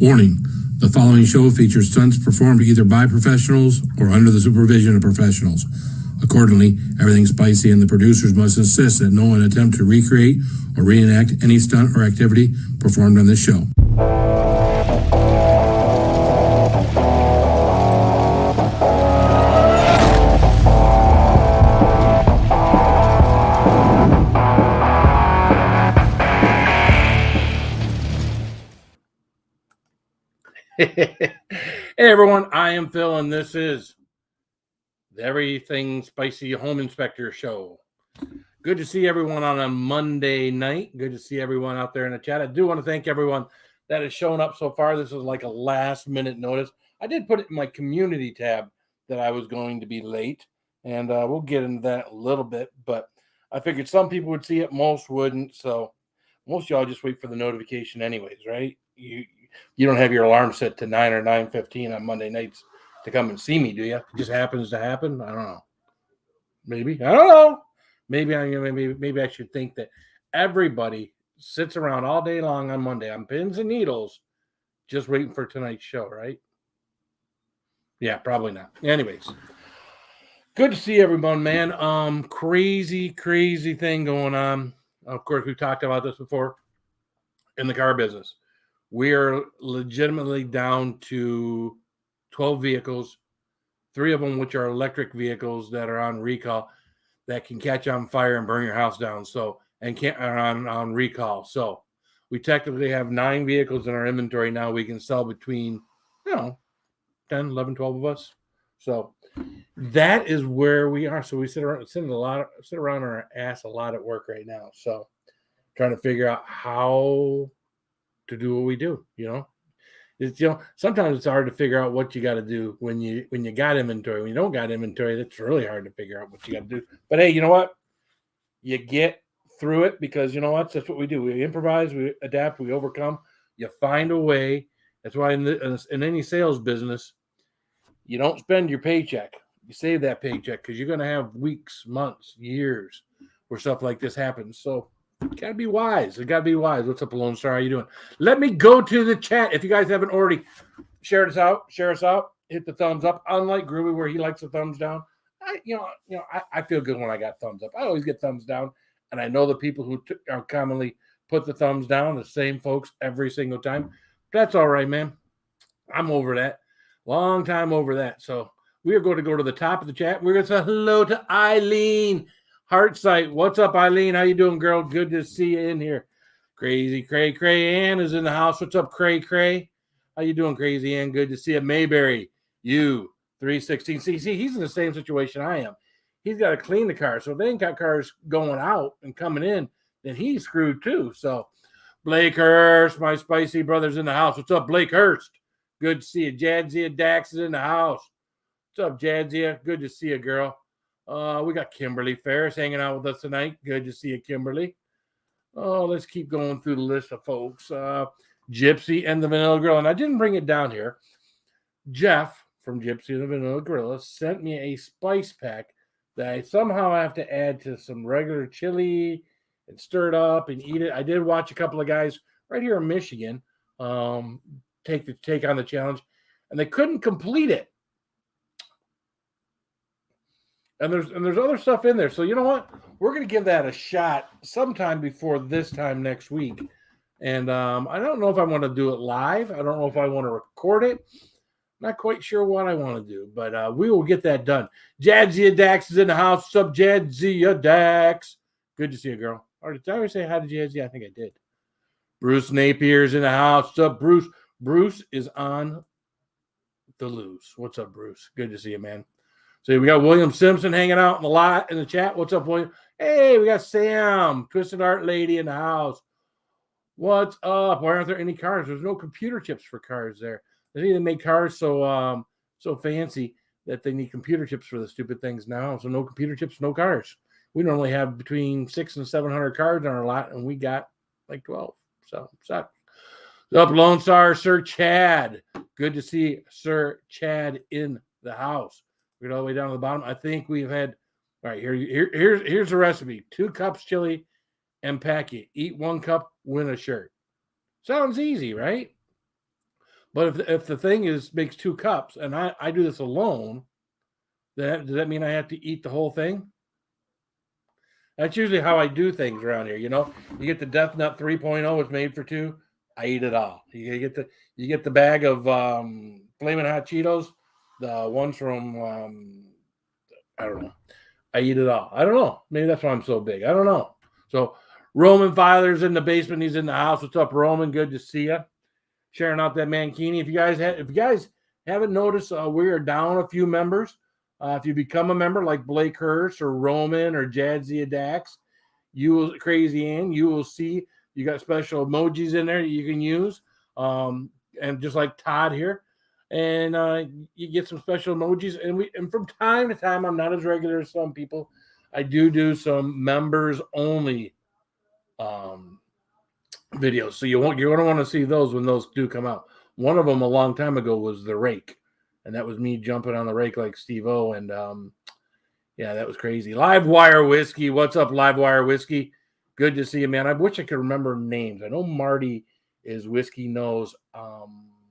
Warning, the following show features stunts performed either by professionals or under the supervision of professionals. Accordingly, everything spicy and the producers must insist that no one attempt to recreate or reenact any stunt or activity performed on this show. Hey everyone, I am Phil, and this is the Everything Spicy Home Inspector Show. Good to see everyone on a Monday night. Good to see everyone out there in the chat. I do want to thank everyone that has shown up so far. This is like a last-minute notice. I did put it in my community tab that I was going to be late, and we'll get into that a little bit, but I figured some people would see it, most wouldn't, so most of y'all just wait for the notification anyways, right? You don't have your alarm set to 9 or 9:15 on Monday nights to come and see me, do you? It just happens to happen. I don't know. Maybe. I don't know. Maybe I should think that everybody sits around all day long on Monday on pins and needles just waiting for tonight's show, right? Yeah, probably not. Anyways, good to see everyone, man. Crazy thing going on. Of course, we've talked about this before in the car business. We are legitimately down to 12 vehicles, 3 of them which are electric vehicles that are on recall that can catch on fire and burn your house down. So, and can't on recall. So, we technically have 9 vehicles in our inventory now. We can sell between, 10, 11, 12 of us. So, that is where we are. So, we sit around our ass a lot at work right now. So, trying to figure out how to do what we do, It's sometimes it's hard to figure out what you got to do when you got inventory. When you don't got inventory, that's really hard to figure out what you got to do. But hey, you know what? You get through it because that's what we do. We improvise, we adapt, we overcome. You find a way. That's why in any sales business, you don't spend your paycheck. You save that paycheck because you're going to have weeks, months, years where stuff like this happens. So. Gotta be wise. It gotta be wise. What's up, Lone Star? How you doing? Let me go to the chat. If you guys haven't already share us out. Hit the thumbs up. Unlike Groovy, where he likes the thumbs down, I feel good when I got thumbs up. I always get thumbs down, and I know the people who commonly put the thumbs down, the same folks every single time. That's all right, man. I'm over that. Long time over that. So we are going to go to the top of the chat. We're going to say hello to Eileen Heartsight. What's up, Eileen? How you doing, girl? Good to see you in here. Crazy Cray Ann is in the house. What's up, Cray? How you doing, Crazy Ann? Good to see you. Mayberry, you 316. See, he's in the same situation I am. He's got to clean the car. So if they ain't got cars going out and coming in, then he's screwed too. So Blake Hurst, my spicy brother's in the house. What's up, Blake Hurst? Good to see you. Jadzia Dax is in the house. What's up, Jadzia? Good to see you, girl. We got Kimberly Ferris hanging out with us tonight. Good to see you, Kimberly. Oh, let's keep going through the list of folks. Gypsy and the Vanilla Gorilla. And I didn't bring it down here. Jeff from Gypsy and the Vanilla Gorilla sent me a spice pack that I somehow have to add to some regular chili and stir it up and eat it. I did watch a couple of guys right here in Michigan take on the challenge, and they couldn't complete it. And there's other stuff in there. So you know what? We're going to give that a shot sometime before this time next week. And I don't know if I want to do it live. I don't know if I want to record it. Not quite sure what I want to do, but we will get that done. Jadzia Dax is in the house. What's up, Jadzia Dax? Good to see you, girl. Did I already say hi to Jadzia? I think I did. Bruce Napier's in the house. What's up, Bruce? Bruce is on the loose. What's up, Bruce? Good to see you, man. So we got William Simpson hanging out in the lot in the chat. What's up, William? Hey, we got Sam, Twisted Art Lady in the house. What's up? Why aren't there any cars? There's no computer chips for cars there. They need to make cars so fancy that they need computer chips for the stupid things now. So no computer chips, no cars. We normally have between 600 and 700 cars on our lot, and we got like 12. So sucks. What's up, Lone Star, Sir Chad? Good to see Sir Chad in the house. We're all the way down to the bottom. I think we've had, all right, here's the recipe. 2 cups chili and pack it. Eat 1 cup, win a shirt. Sounds easy, right? But if the thing makes 2 cups and I do this alone, then does that mean I have to eat the whole thing? That's usually how I do things around here. You get the Death Nut 3.0. It's made for 2. I eat it all. You get the bag of Flamin' Hot Cheetos, the ones from I don't know. I eat it all. I don't know. Maybe that's why I'm so big. I don't know. So Roman Filer's in the basement. He's in the house. What's up, Roman? Good to see you. Sharing out that Mankini. If you guys haven't noticed, we are down a few members. If you become a member like Blake Hurst or Roman or Jadzia Dax, Crazy Ann, you will see you got special emojis in there you can use. And just like Todd here. And you get some special emojis. And from time to time, I'm not as regular as some people. I do some members only videos. So you're going to want to see those when those do come out. One of them a long time ago was the rake. And that was me jumping on the rake like Steve-O. And yeah, that was crazy. Livewire Whiskey. What's up, Livewire Whiskey? Good to see you, man. I wish I could remember names. I know Marty is Whiskey Nose.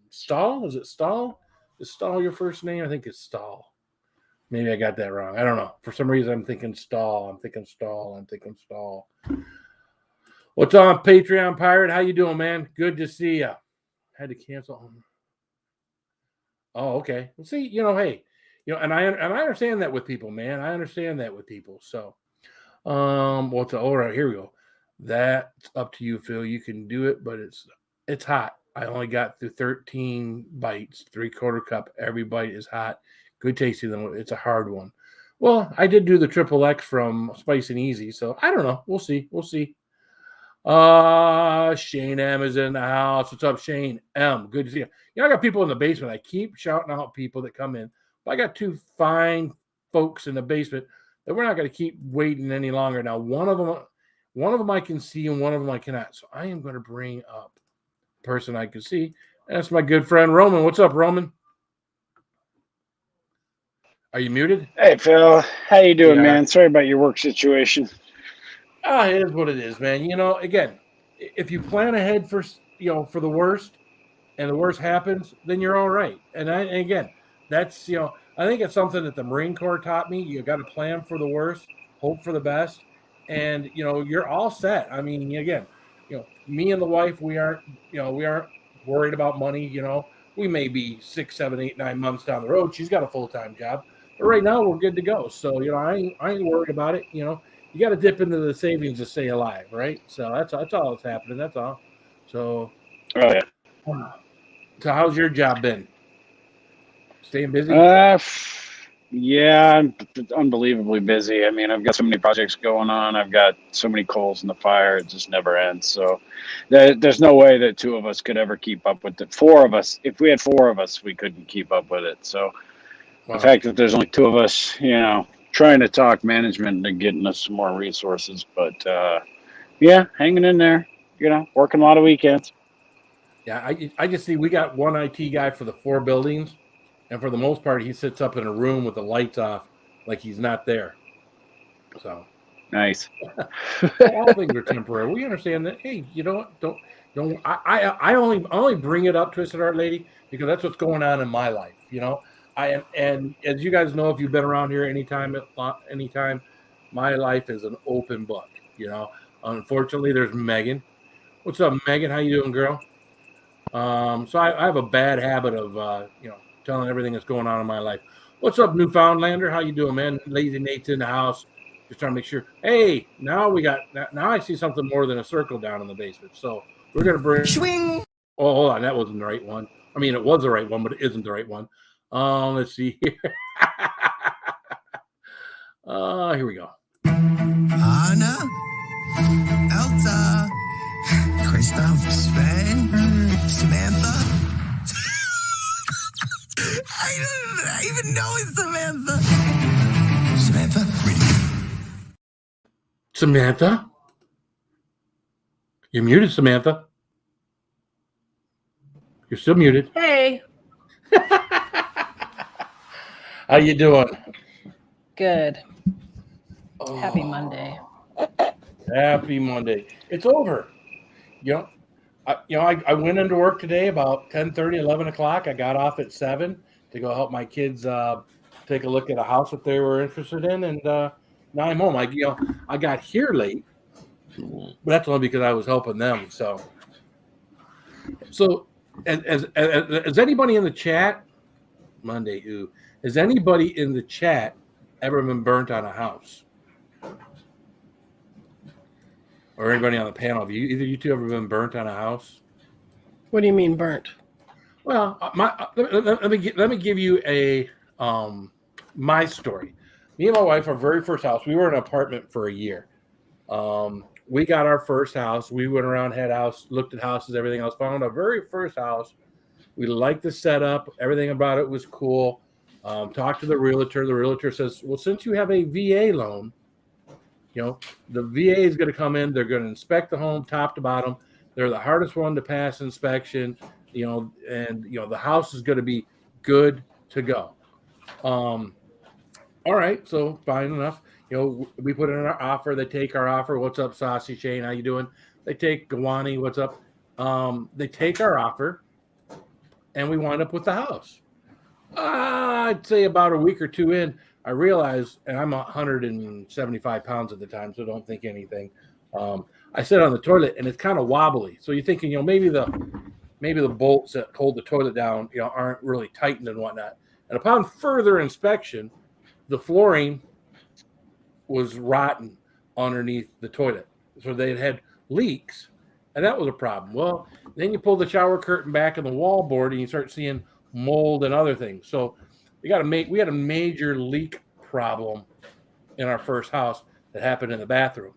Stahl? Is it Stahl? Is Stahl your first name? I think it's Stahl. Maybe I got that wrong. I don't know. For some reason, I'm thinking Stahl. What's on, Patreon Pirate? How you doing, man? Good to see you. Had to cancel. Oh, okay. Well, see, hey, and I understand that with people, man. I understand that with people. So, all right, here we go. That's up to you, Phil. You can do it, but it's hot. I only got through 13 bites, 3/4 cup. Every bite is hot. Good tasting, though. It's a hard one. Well, I did do the Triple X from Spice and Easy, so I don't know. We'll see. Shane M is in the house. What's up, Shane M? Good to see you. I got people in the basement. I keep shouting out people that come in, but I got 2 fine folks in the basement that we're not going to keep waiting any longer. Now, one of them I can see, and one of them I cannot. So I am going to bring up the person I can see. That's my good friend Roman. What's up, Roman? Are you muted? Hey, Phil. How you doing, man? Sorry about your work situation. It is what it is, man. Again, if you plan ahead for the worst, and the worst happens, then you're all right. And again, that's I think it's something that the Marine Corps taught me. You got to plan for the worst, hope for the best, and you're all set. I mean, again, me and the wife, we aren't worried about money. We may be 6, 7, 8, 9 months down the road. She's got a full-time job, but right now we're good to go. So I ain't worried about it. You got to dip into the savings to stay alive, right? So that's all that's happening. That's all. So, oh yeah. So how's your job been? Staying busy? Yeah, I'm unbelievably busy. I mean, I've got so many projects going on. I've got so many coals in the fire. It just never ends. So there's no way that 2 of us could ever keep up with it. 4 of us, if we had 4 of us, we couldn't keep up with it. So the fact that there's only 2 of us, trying to talk management and getting us some more resources. But yeah, hanging in there, working a lot of weekends. Yeah, I just see we got one IT guy for the 4 buildings, and for the most part, he sits up in a room with the lights off, like he's not there. So nice. All things are temporary. We understand that. Hey, don't. I only bring it up, Twisted Art Lady, because that's what's going on in my life. And as you guys know, if you've been around here anytime, my life is an open book. Unfortunately, there's Megan. What's up, Megan? How you doing, girl? So I have a bad habit of telling everything that's going on in my life. What's up, Newfoundlander? How you doing, man? Lazy Nate's in the house. Just trying to make sure. Hey, now I see something more than a circle down in the basement. So we're gonna bring. Swing. Oh, hold on, that wasn't the right one. I mean, it was the right one, but it isn't the right one. Let's see here. Here we go. Anna, Elsa, Christoph, Sven, Samantha. I don't even know it's Samantha. Samantha, ready? Samantha? You're muted, Samantha. You're still muted. Hey. How you doing? Good. Happy Monday. Happy Monday. It's over. I went into work today about 10:30, 11 o'clock. I got off at 7 to go help my kids take a look at a house that they were interested in, and now I'm home. I got here late, but that's only because I was helping them. So as anybody in the chat, Monday, has anybody in the chat ever been burnt on a house? Or anybody on the panel? Have either you two ever been burnt on a house? What do you mean burnt? Well, let me give you a my story. Me and my wife, our very first house, we were in an apartment for a year. We got our first house. We went around, looked at houses, everything else. Found our very first house. We liked the setup. Everything about it was cool. Talked to the realtor. The realtor says, "Well, since you have a VA loan, the VA is going to come in. They're going to inspect the home top to bottom. They're the hardest one to pass inspection, and the house is going to be good to go." All right, so fine enough. We put in our offer. They take our offer. What's up, Saucy Shane? How you doing? They take Gawani. What's up? They take our offer, and we wind up with the house. I'd say about a week or two in, I realized, and I'm 175 pounds at the time, so don't think anything. I sit on the toilet, and it's kind of wobbly. So you're thinking, maybe the bolts that hold the toilet down, aren't really tightened and whatnot. And upon further inspection, the flooring was rotten underneath the toilet. So they had leaks, and that was a problem. Well, then you pull the shower curtain back and the wall board, and you start seeing mold and other things. So we had a major leak problem in our first house that happened in the bathroom.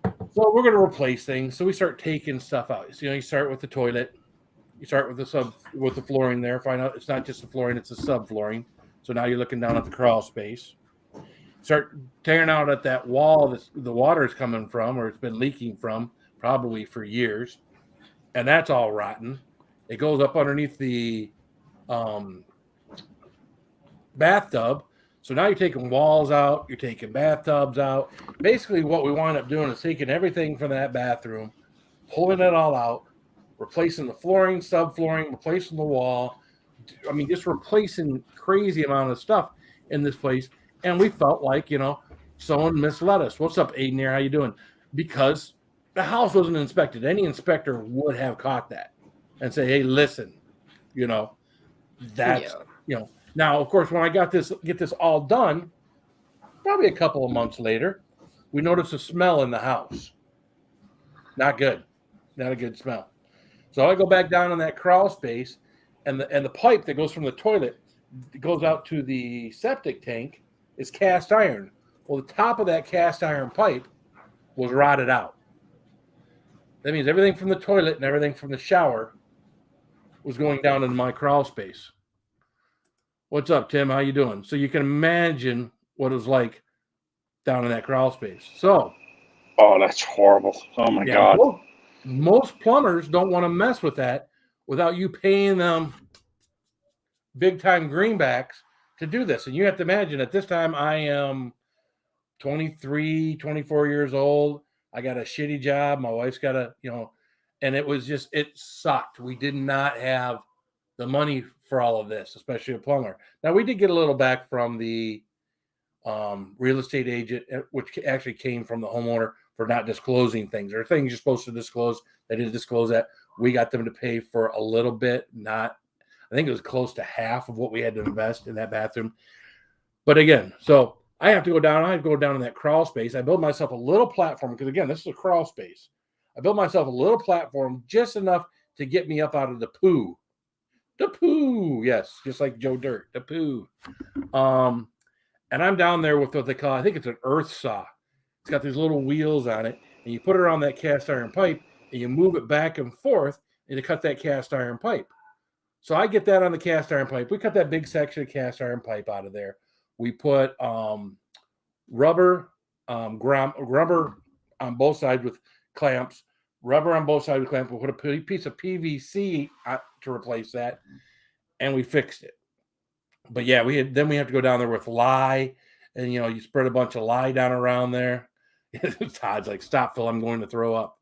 So we're going to replace things. So we start taking stuff out. So, you start with the toilet. You start with the flooring there. Find out it's not just the flooring, it's the subflooring. So now you're looking down at the crawl space. Start tearing out at that wall that the water is coming from, or it's been leaking from, probably for years. And that's all rotten. It goes up underneath the bathtub. So now you're taking walls out, you're taking bathtubs out. Basically, what we wind up doing is taking everything from that bathroom, pulling it all out, replacing the flooring, subflooring, replacing the wall. I mean, just replacing crazy amount of stuff in this place. And we felt like, someone misled us. What's up, Aiden here? How you doing? Because the house wasn't inspected. Any inspector would have caught that and say, "Hey, listen, that's, Now, of course, when I get this all done, probably a couple of months later, we noticed a smell in the house. Not good. Not a good smell. So I go back down in that crawl space, and the pipe that goes from the toilet goes out to the septic tank is cast iron. Well, the top of that cast iron pipe was rotted out. That means everything from the toilet and everything from the shower was going down in my crawl space. What's up, Tim? How you doing? So you can imagine what it was like down in that crawl space. So, oh, that's horrible. Oh my God. Well, most plumbers don't want to mess with that without you paying them big time greenbacks to do this. And you have to imagine at this time I am 23, 24 years old. I got a shitty job. My wife's got and it sucked. We did not have the money for all of this, especially a plumber. Now, we did get a little back from the real estate agent, which actually came from the homeowner for not disclosing things. There are things you're supposed to disclose. They didn't disclose that. We got them to pay for a little bit, I think it was close to half of what we had to invest in that bathroom. But again, so I have to go down. I have to go down in that crawl space. I build myself a little platform because, again, this is a crawl space. I built myself a little platform just enough to get me up out of the poo. The poo, yes, just like Joe Dirt, the poo. And I'm down there with what they call, I think it's an earth saw. It's got these little wheels on it, and you put it on that cast iron pipe, and you move it back and forth, and you cut that cast iron pipe. So I get that on the cast iron pipe. We cut that big section of cast iron pipe out of there. We put rubber on both sides with clamps. Rubber on both sides of the clamp. We put a piece of PVC to replace that, and we fixed it. But yeah, we have to go down there with lye, and you spread a bunch of lye down around there. Todd's like, "Stop, Phil! I'm going to throw up."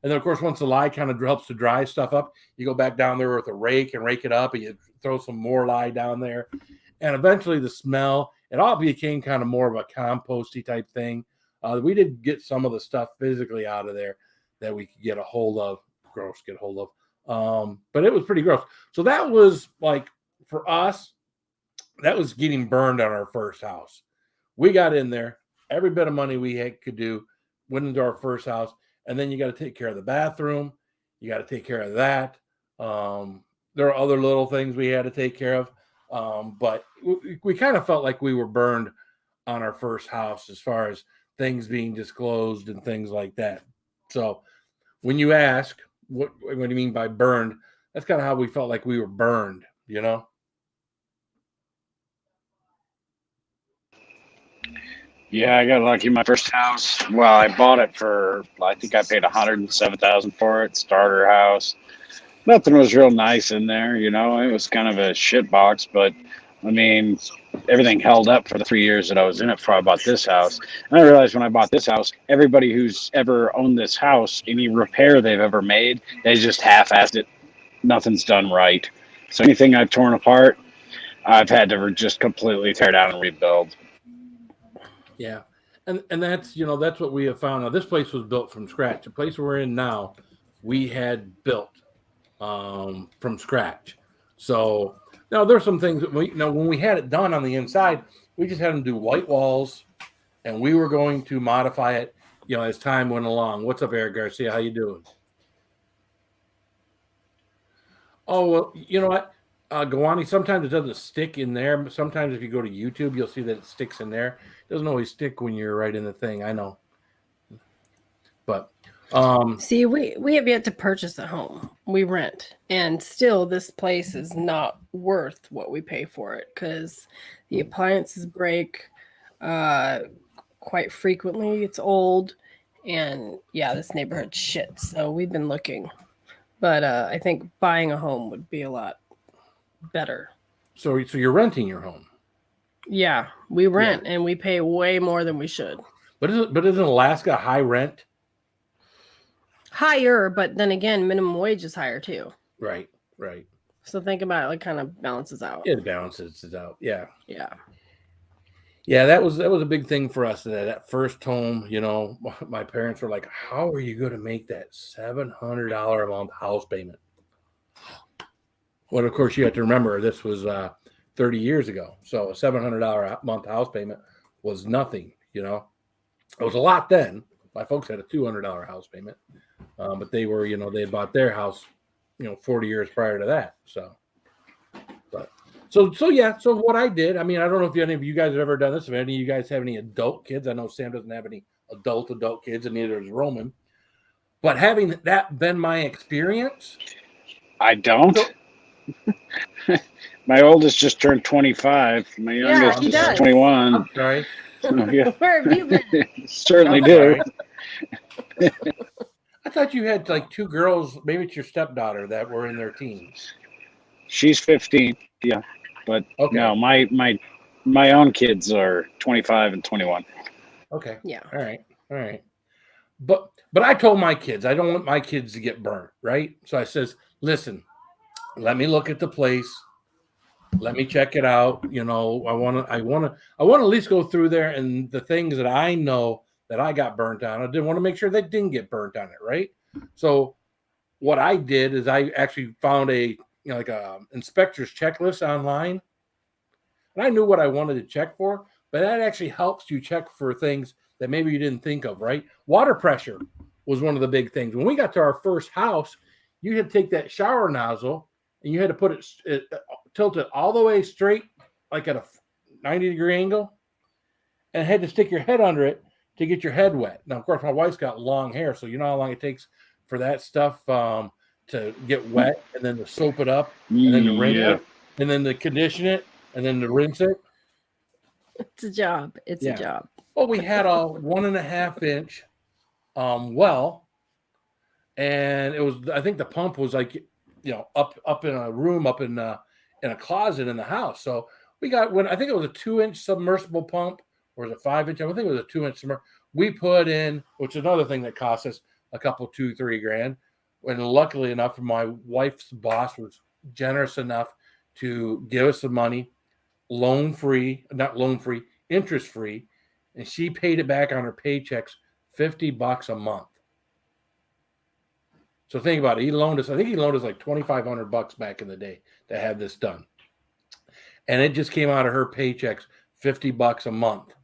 And then, of course, once the lye kind of helps to dry stuff up, you go back down there with a rake and rake it up, and you throw some more lye down there. And eventually the smell, it all became kind of more of a composty type thing. We did get some of the stuff physically out of there that we could get a hold of. But it was pretty gross. So that was like, for us, that was getting burned on our first house. We got in there, every bit of money we could do, went into our first house. And then you got to take care of the bathroom. You got to take care of that. There are other little things we had to take care of. But we kind of felt like we were burned on our first house as far as things being disclosed and things like that. So when you ask, what do you mean by burned? That's kind of how we felt like we were burned, you know? Yeah, I got lucky. My first house, well, I bought it for, I think I paid $107,000 for it, starter house. Nothing was real nice in there, you know. It was kind of a shit box, but I mean, everything held up for the 3 years that I was in it before I bought this house. And I realized when I bought this house, everybody who's ever owned this house, any repair they've ever made, they just half-assed it. Nothing's done right. So anything I've torn apart, I've had to just completely tear down and rebuild. Yeah. And that's, you know, that's what we have found. Now, this place was built from scratch. The place we're in now, we had built from scratch. So now there's some things that we, you know, when we had it done on the inside, we just had them do white walls, and we were going to modify it, you know, as time went along. What's up, Eric Garcia? How you doing? Oh, well, you know what, Gawani, sometimes it doesn't stick in there. Sometimes if you go to YouTube, you'll see that it sticks in there. It doesn't always stick when you're right in the thing. I know. But see, we have yet to purchase a home. We rent, and still this place is not worth what we pay for it because the appliances break quite frequently. It's old, and yeah, this neighborhood's shit. So we've been looking, but I think buying a home would be a lot better. so you're renting your home, Yeah, we rent and we pay way more than we should. but isn't Alaska high rent? Higher, but then again, minimum wage is higher too. Right. So think about it, like kind of balances out. It balances it out. Yeah. Yeah. That was a big thing for us. That first home, you know, my parents were like, "How are you going to make that $700 a month house payment?" Well, of course, you have to remember this was 30 years ago, so a $700 a month house payment was nothing. You know, it was a lot then. My folks had a $200 house payment, but they were, you know, they had bought their house, you know, 40 years prior to that. So yeah. So what I did, I mean, I don't know if any of you guys have ever done this. If any of you guys have any adult kids, I know Sam doesn't have any adult kids, and neither does Roman. But having that been my experience, I don't. My oldest just turned 25. My youngest he is does. 21. I'm sorry. So, yeah, Where have you been? certainly I'm do. sorry. I thought you had like two girls, maybe it's your stepdaughter, that were in their teens. She's 15. Yeah, but Okay. no, my own kids are 25 and 21. Okay. Yeah. All right. But I told my kids, I don't want my kids to get burnt, right? So I says, listen, let me look at the place. Let me check it out. You know, I want to at least go through there, and the things that I know that I got burnt on, I didn't want to make sure they didn't get burnt on it, right? So what I did is I actually found a inspector's checklist online, and I knew what I wanted to check for, but that actually helps you check for things that maybe you didn't think of, right? Water pressure was one of the big things. When we got to our first house, you had to take that shower nozzle and you had to put it tilt it all the way straight, like at a 90-degree angle, and had to stick your head under it to get your head wet. Now, of course, my wife's got long hair, so you know how long it takes for that stuff to get wet, and then to soap it up, and then to rinse it, and then to condition it, and then to rinse it. It's a job. It's Yeah. a job. Well, we had a 1.5-inch well, and it was, I think the pump was like, you know, up in a room, up in a closet in the house. So we got, when I think it was a 2-inch submersible pump, or was it 5-inch? I think it was a 2-inch submersible. We put in, which is another thing that cost us, a couple, 2-3 grand. And luckily enough, my wife's boss was generous enough to give us the money, interest free, and she paid it back on her paychecks, $50 a month. So think about it. I think he loaned us like $2,500 back in the day to have this done. And it just came out of her paychecks, $50 a month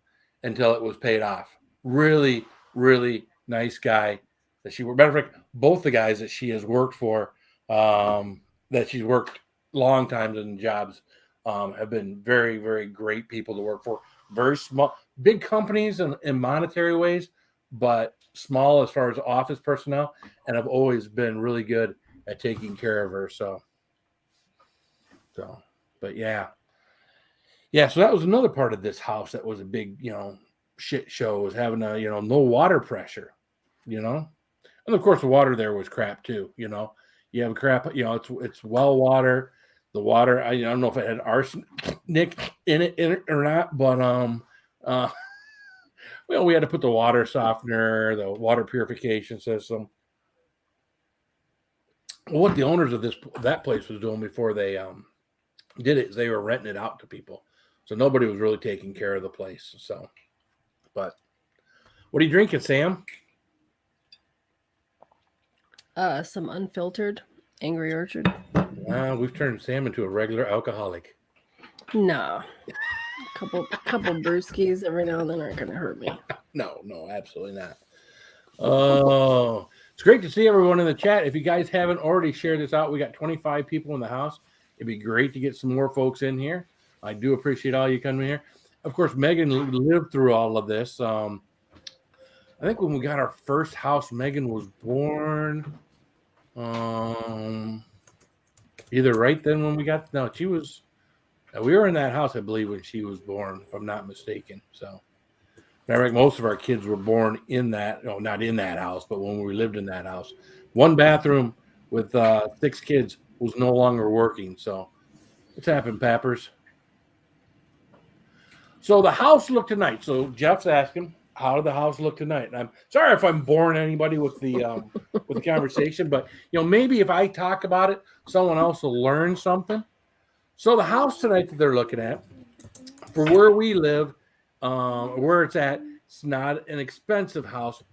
until it was paid off. Really, really nice guy that she worked. Matter of fact, both the guys that she has worked for, that she's worked long times in jobs, have been very, very great people to work for. Very small, big companies in monetary ways, but small as far as office personnel, and I've always been really good at taking care of her. So, but yeah. So that was another part of this house that was a big, shit show, was having no water pressure, and of course the water there was crap too. You have crap, it's well water. The water, I don't know if it had arsenic in it or not, but we had to put the water softener, the water purification system. Well, what the owners of that place was doing before they did it is they were renting it out to people, so nobody was really taking care of the place. So, but what are you drinking, Sam? Some unfiltered Angry Orchard. We've turned Sam into a regular alcoholic. No. Couple brewskis every now and then aren't going to hurt me. No, absolutely not. Oh, it's great to see everyone in the chat. If you guys haven't already shared this out, we got 25 people in the house. It'd be great to get some more folks in here. I do appreciate all you coming here. Of course, Megan lived through all of this. I think when we got our first house, Megan was born. Either right then when we got, no, she was, we were in that house, I believe, when she was born, if I'm not mistaken. So, I think most of our kids were born in that, not in that house, but when we lived in that house. One bathroom with 6 kids was no longer working. So, what's happened, Pappers? So, the house looked tonight. So, Jeff's asking, how did the house look tonight? And I'm sorry if I'm boring anybody with the conversation, but maybe if I talk about it, someone else will learn something. So the house tonight that they're looking at, for where we live, where it's at, it's not an expensive house,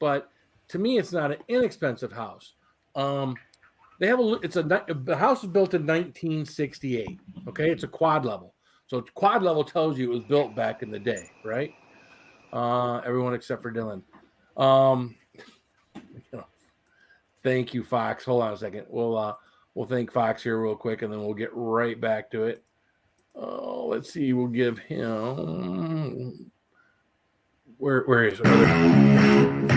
but to me, it's not an inexpensive house. They have the house was built in 1968. Okay, it's a quad level, so quad level tells you it was built back in the day, right? Everyone except for Dylan. Thank you, Fox. Hold on a second. We'll thank Fox here real quick, and then we'll get right back to it. Let's see. We'll give him where is it?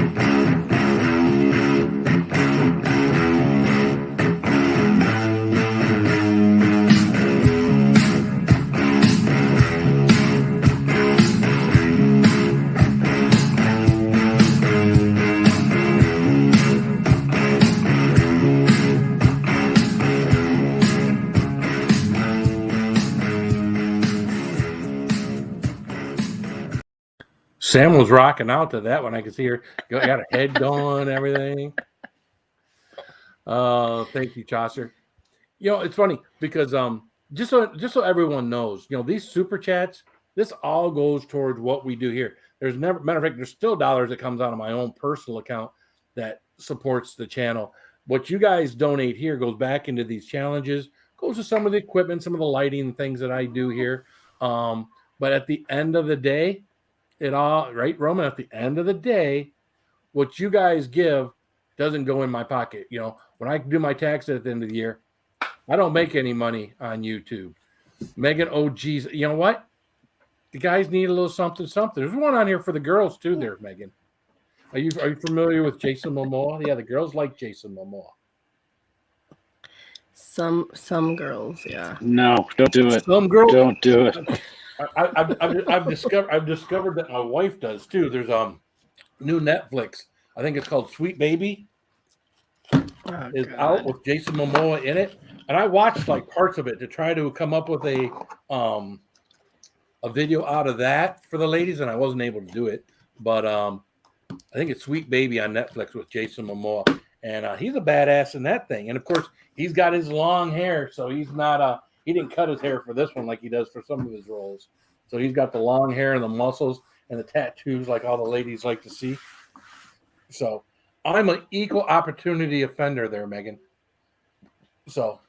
Sam was rocking out to that one. I could see her got her head going, everything. Thank you, Chaucer. It's funny because just so everyone knows, these super chats, this all goes towards what we do here. There's never, matter of fact, there's still dollars that comes out of my own personal account that supports the channel. What you guys donate here goes back into these challenges, goes to some of the equipment, some of the lighting things that I do here. But at the end of the day, right, Roman, at the end of the day, what you guys give doesn't go in my pocket. When I do my taxes at the end of the year, I don't make any money on YouTube. Megan, oh geez, you know what? The guys need a little something. There's one on here for the girls too there, Megan. Are you familiar with Jason Momoa? Yeah, the girls like Jason Momoa. Some girls, yeah. No, don't do it. Some girls don't do it. I've discovered that my wife does too. There's new Netflix. I think it's called Sweet Baby. Is out with Jason Momoa in it, and I watched like parts of it to try to come up with a video out of that for the ladies, and I wasn't able to do it. But I think it's Sweet Baby on Netflix with Jason Momoa, and he's a badass in that thing. And of course, he's got his long hair, so he's not he didn't cut his hair for this one like he does for some of his roles. So he's got the long hair and the muscles and the tattoos like all the ladies like to see. So I'm an equal opportunity offender there, Megan. So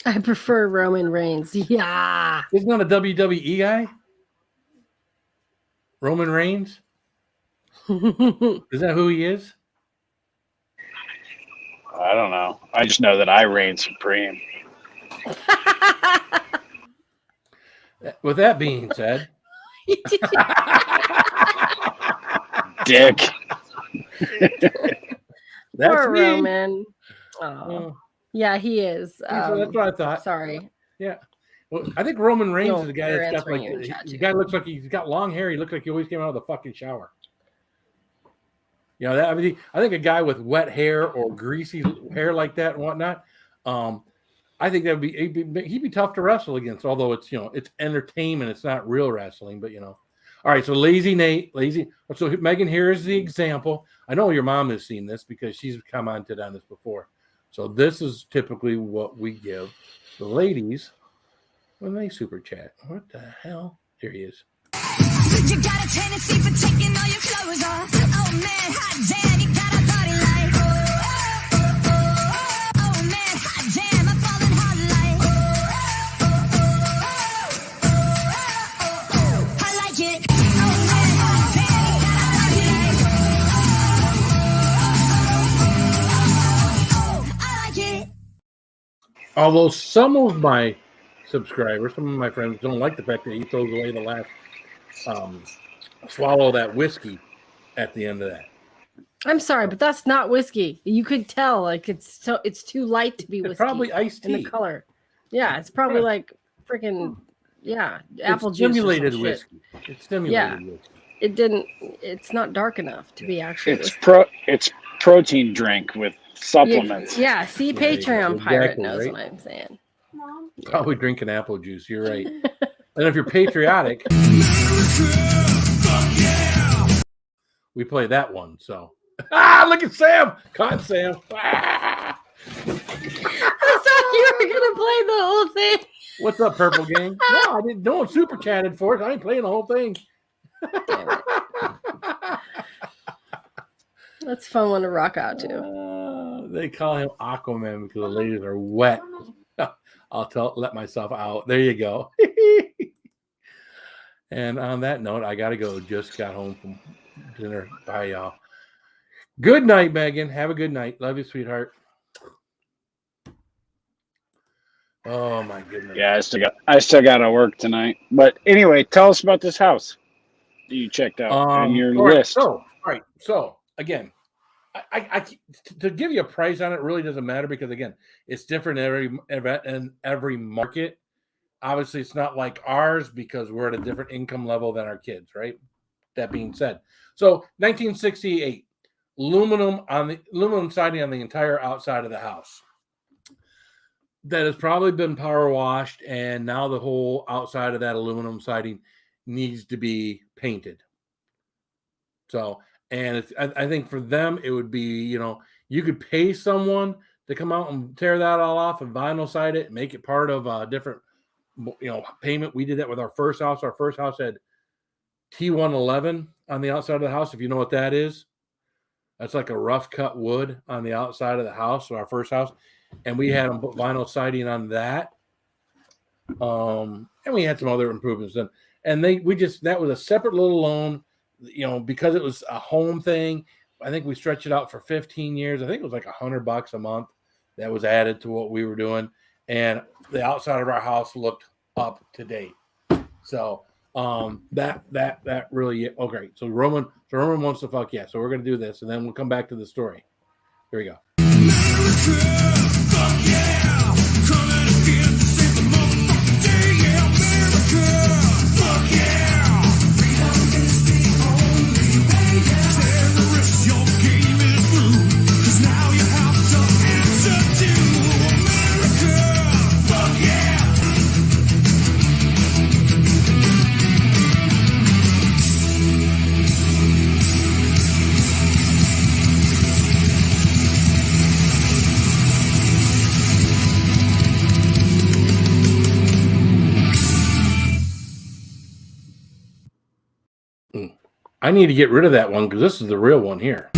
I prefer Roman Reigns. Yeah. isn't that a WWE guy? Roman Reigns? Is that who he is? I don't know. I just know that I reign supreme. With that being said, Dick. that's Poor me. Roman. Oh. Oh, Yeah, he is. that's what I thought. Sorry. Yeah. Well, I think Roman Reigns No, is the guy they're that's got answering like you in chat, the too. guy looks like he's got long hair. He looks like he always came out of the fucking shower. You know that I think a guy with wet hair or greasy hair like that and whatnot. I think that would be he'd be tough to wrestle against. Although it's it's entertainment, it's not real wrestling. But all right. So Lazy Nate, So Megan, here is the example. I know your mom has seen this because she's commented on this before. So this is typically what we give the ladies when they super chat. What the hell? Here he is. You got a tendency for taking all your clothes off. Oh man, hot damn, you got a body like. Oh man, hot damn, I'm falling hard like. I like it. Oh man, hot damn, you got a body like. I like it. Although some of my subscribers, some of my friends don't like the fact that he throws away the last swallow that whiskey at the end of that. I'm sorry, but that's not whiskey. You could tell, like it's too light to be whiskey. It's probably iced in tea. the color. Yeah, it's probably Right. like freaking It's apple juice. or some stimulated shit. whiskey. It's stimulated whiskey. It's not dark enough to be actually It's whiskey. it's protein drink with supplements. Yeah, see, There you go. Patreon pirate Exactly, knows right? what I'm saying. Probably drinking apple juice. You're right. And if you're patriotic, we play that one. So, look at Sam. Caught Sam. I thought you were gonna play the whole thing. What's up, Purple Gang? No, I didn't. No one super chatted for it. I ain't playing the whole thing. Damn it. That's a fun one to rock out to. They call him Aquaman because the ladies are wet. I'll let myself out. There you go. And on that note, I gotta go. Just got home from dinner. Bye, y'all. Good night, Megan. Have a good night. Love you, sweetheart. Oh my goodness. Yeah, I still got to work tonight. But anyway, tell us about this house that you checked out on your all right, list. All right. So again, I to give you a price on it really doesn't matter because again, it's different in every market. Obviously, it's not like ours because we're at a different income level than our kids, right? That being said, so 1968, aluminum siding on the entire outside of the house. That has probably been power washed, and now the whole outside of that aluminum siding needs to be painted. So, and I think for them, it would be, you could pay someone to come out and tear that all off and vinyl side it, make it part of a different, payment. We did that with our first house. Our first house had T111 on the outside of the house. If you know what that is, that's like a rough cut wood on the outside of the house. So our first house. And we had them put vinyl siding on that. And we had some other improvements done. And that was a separate little loan, because it was a home thing. I think we stretched it out for 15 years. I think it was like $100 a month that was added to what we were doing. And the outside of our house looked up to date. So that really, okay. So Roman wants to fuck yeah. So we're gonna do this, and then we'll come back to the story. Here we go. I need to get rid of that one because this is the real one here.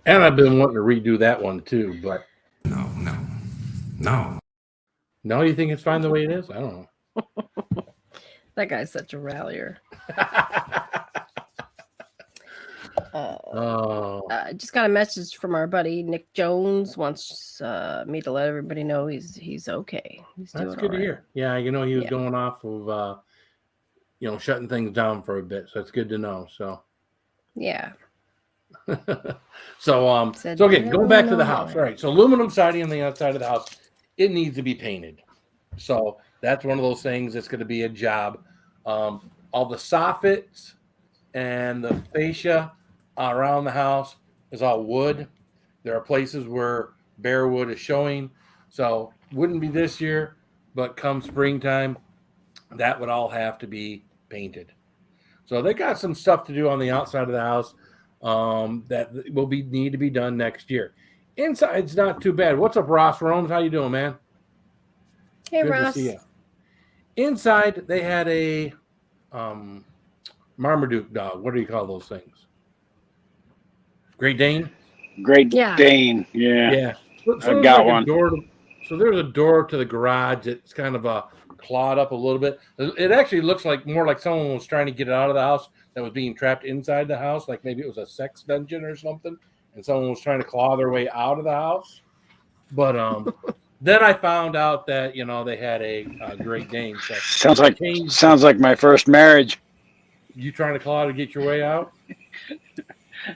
And I've been wanting to redo that one too, but No. no, you think it's fine the way it is? I don't know. That guy's such a rallier. Oh, I just got a message from our buddy Nick Jones. Wants me to let everybody know he's okay. He's that's doing good to all right. hear. Yeah, he was Yeah. going off of shutting things down for a bit, so it's good to know. So Yeah. so Said, so again, going back to the no. house. All right, so aluminum siding on the outside of the house, it needs to be painted. So that's one of those things that's going to be a job. All the soffits and the fascia around the house is all wood. There are places where bare wood is showing, so wouldn't be this year, but come springtime, that would all have to be painted. So they got some stuff to do on the outside of the house that will need to be done next year. Inside's not too bad. What's up, Ross Romes? How you doing, man? Hey, Good Ross. to see you. Inside, they had a Marmaduke dog. What do you call those things? Great Dane? Great Yeah. Dane. Yeah. Yeah. So I've there's got like a one. so there's a door to the garage. It's kind of clawed up a little bit. It actually looks more like someone was trying to get it out of the house that was being trapped inside the house. Like maybe it was a sex dungeon or something, and someone was trying to claw their way out of the house. But then I found out that they had a Great Dane. So Sounds like my first marriage. you trying to claw to get your way out,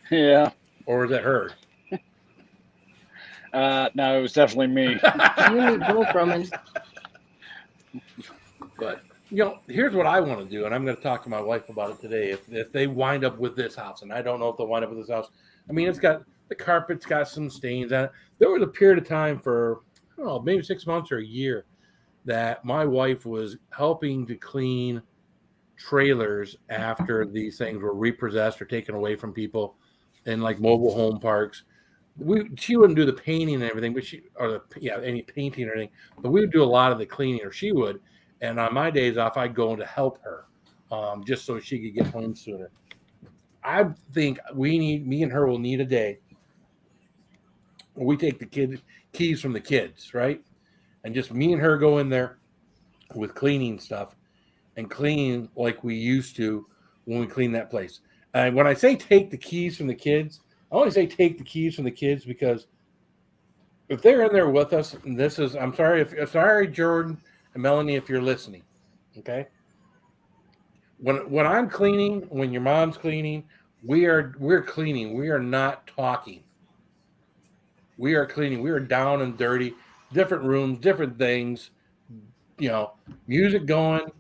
Yeah. or is it her? No, it was definitely me. You need both, Roman. But here's what I want to do, and I'm going to talk to my wife about it today. If they wind up with this house, and I don't know if they'll wind up with this house. I mean, it's got the carpet's got some stains on it. There was a period of time for I don't know, maybe 6 months or a year, that my wife was helping to clean trailers after these things were repossessed or taken away from people in like mobile home parks. She wouldn't do the painting and everything, but any painting or anything, but we would do a lot of the cleaning, or she would. And on my days off, I'd go to help her, just so she could get home sooner. I think me and her will need a day where we take the keys from the kids, right? And just me and her go in there with cleaning stuff and clean like we used to when we cleaned that place. And when I say take the keys from the kids, I only say take the keys from the kids because if they're in there with us, and I'm sorry, Jordan and Melanie, if you're listening, okay? When I'm cleaning, when your mom's cleaning, we're cleaning. We are not talking. We are cleaning. We are down and dirty, different rooms, different things, music going,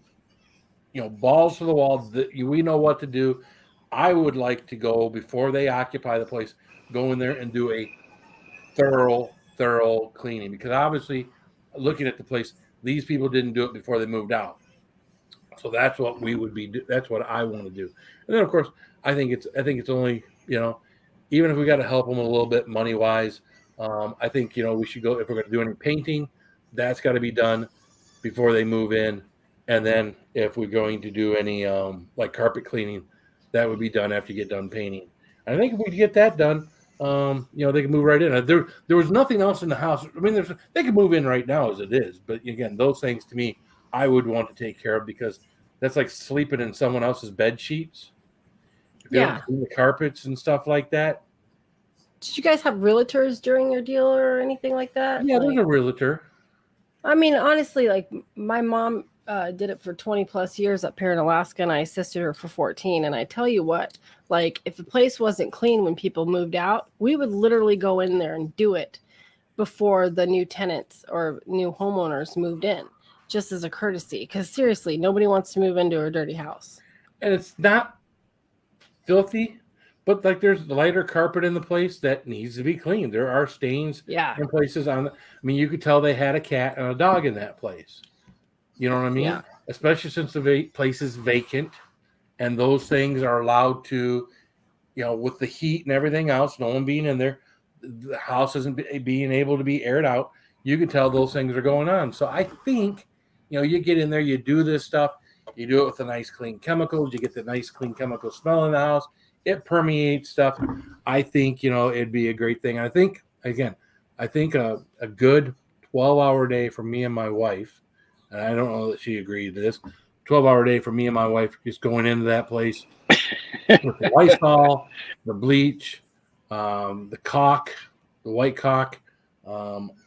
balls to the wall. We know what to do. I would like to go before they occupy the place, go in there and do a thorough cleaning, because obviously looking at the place, these people didn't do it before they moved out. So that's what we would be. That's what I want to do. And then of course, I think it's only, even if we got to help them a little bit money wise, I think, we should go, if we're going to do any painting, that's got to be done before they move in. And then if we're going to do any like carpet cleaning, that would be done after you get done painting. And I think if we get that done, they can move right in. There was nothing else in the house. I mean, they can move in right now as it is. But again, those things to me, I would want to take care of, because that's like sleeping in someone else's bed sheets. If you don't clean the carpets and stuff like that. Did you guys have realtors during your deal or anything like that? Yeah, there's a realtor. I mean, honestly, like my mom did it for 20 plus years up here in Alaska, and I assisted her for 14. And I tell you what, like if the place wasn't clean when people moved out, we would literally go in there and do it before the new tenants or new homeowners moved in, just as a courtesy. Because seriously, nobody wants to move into a dirty house. And it's not filthy, but like there's lighter carpet in the place that needs to be cleaned. There are stains Yeah. in places on. I mean, you could tell they had a cat and a dog in that place. You know what I mean? Yeah. Especially since the place is vacant, and those things are allowed to, with the heat and everything else, no one being in there, the house isn't being able to be aired out. You can tell those things are going on. So I think, you get in there, you do this stuff, you do it with the nice clean chemicals, you get the nice clean chemical smell in the house, it permeates stuff. I think, it'd be a great thing. I think, again, a good 12-hour day for me and my wife, and I don't know that she agreed to this, 12-hour day for me and my wife just going into that place with the Lysol, the bleach, the caulk, the white caulk,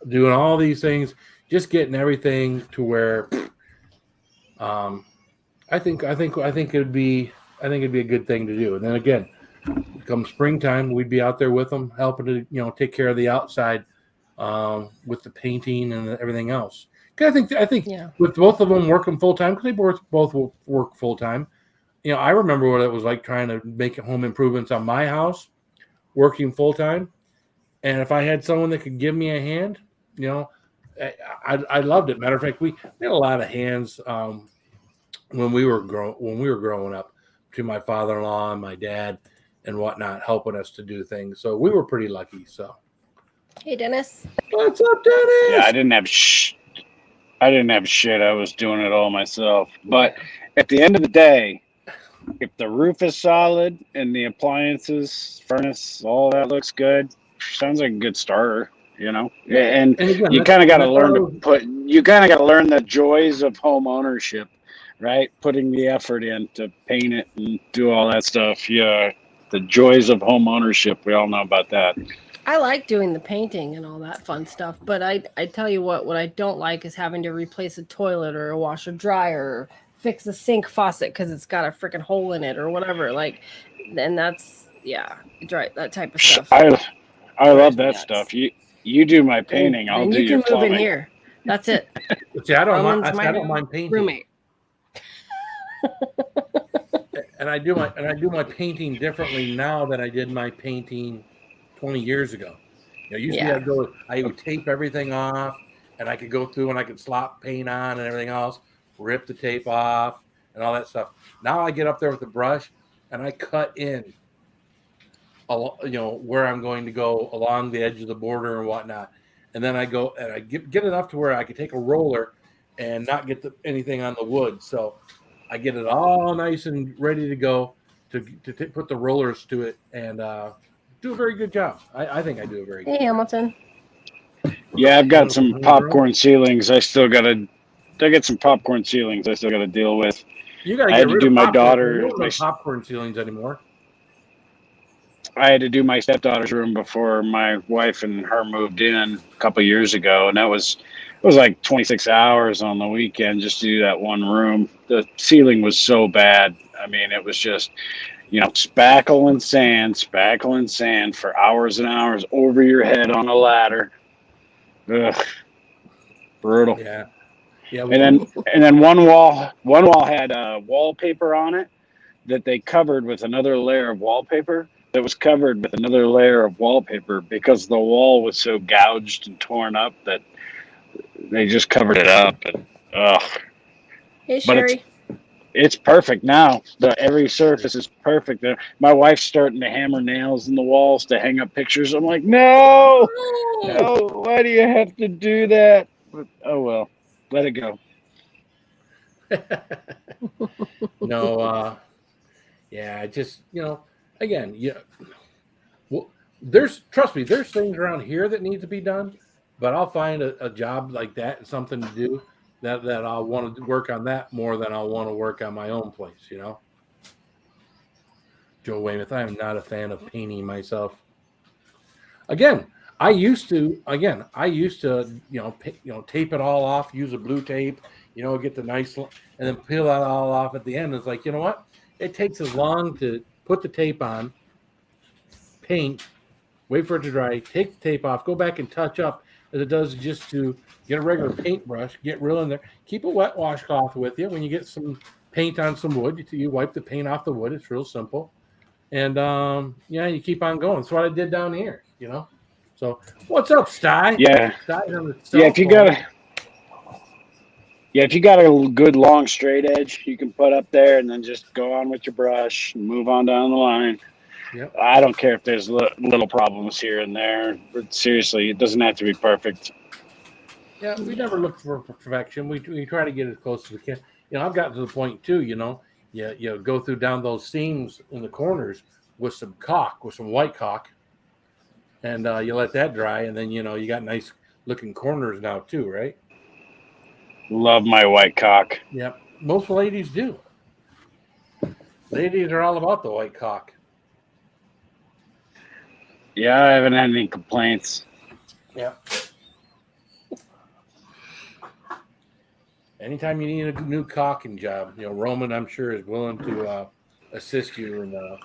doing all these things, just getting everything to where I think it'd be a good thing to do. And then again, come springtime, we'd be out there with them, helping to take care of the outside with the painting and everything else. 'Cause I think with both of them working full time, because they both work full time. I remember what it was like trying to make home improvements on my house, working full time. And if I had someone that could give me a hand, I loved it. Matter of fact, we had a lot of hands when we were growing up, between my father-in-law and my dad and whatnot, helping us to do things. So we were pretty lucky. So, Hey, Dennis. what's up, Dennis? Yeah, I didn't have shit. I was doing it all myself. But at the end of the day, if the roof is solid and the appliances, furnace, all that looks good, sounds like a good starter, And again, you kind of got to learn the joys of home ownership, right? Putting the effort in to paint it and do all that stuff. Yeah, the joys of home ownership. We all know about that. I like doing the painting and all that fun stuff, but I tell you what I don't like is having to replace a toilet or a washer dryer or fix a sink faucet because it's got a freaking hole in it or whatever. Like, and that's that type of stuff. I love that stuff. You do my painting, I'll do your plumbing. You can move in here. That's it. See, I don't Roman's my mind painting. Roommate. And I do my painting differently now than I did my painting 20 years ago. Usually I would tape everything off, and I could go through and I could slop paint on and everything else, rip the tape off and all that stuff. Now I get up there with the brush and I cut in, where I'm going to go along the edge of the border and whatnot. And then I go and I get enough to where I could take a roller and not get anything on the wood. So I get it all nice and ready to go to put the rollers to it and do a very good job. I think I do a very good Hey, Hamilton. Yeah, I've got some popcorn ceilings. I get some popcorn ceilings I still got to deal with. You got I had to do my daughter. Popcorn ceilings anymore. I had to do my stepdaughter's room before my wife and her moved in a couple of years ago, and it was like 26 hours on the weekend just to do that one room. The ceiling was so bad. I mean, it was just, spackle and sand for hours and hours over your head on a ladder. Ugh, brutal. Yeah. And then one wall had wallpaper on it that they covered with another layer of wallpaper that was covered with another layer of wallpaper because the wall was so gouged and torn up that they just covered it up. And, Hey, but Sherry. it's perfect now. Every surface is perfect. My wife's starting to hammer nails in the walls to hang up pictures. I'm like, no, why do you have to do that? But, oh, well, let it go. Just, again, well, trust me, there's things around here that need to be done, but I'll find a job like that and something to do that I'll want to work on that more than I'll want to work on my own place, Joe Weymouth, I am not a fan of painting myself. Again, I used to, tape it all off, use a blue tape, get the nice, and then peel that all off at the end. It's like, you know what? It takes as long to put the tape on, paint, wait for it to dry, take the tape off, go back and touch up. as it does just to get a regular paintbrush, get real in there, keep a wet washcloth with you. When you get some paint on some wood, you wipe the paint off the wood. It's real simple. And you keep on going. That's what I did down here, So what's up, Sty? Yeah. Sty's on the Yeah, if you cell got a good long straight edge, you can put up there and then just go on with your brush and move on down the line. Yep. I don't care if there's little problems here and there, but seriously, it doesn't have to be perfect. Yeah, we never look for perfection. We try to get as close as we can. I've gotten to the point too. You go through down those seams in the corners with some white caulk, and you let that dry, and then you got nice looking corners now too, right? Love my white caulk. Yep, most ladies do. Ladies are all about the white caulk. Yeah, I haven't had any complaints. Yeah. Anytime you need a new caulking job, Roman, I'm sure, is willing to assist you in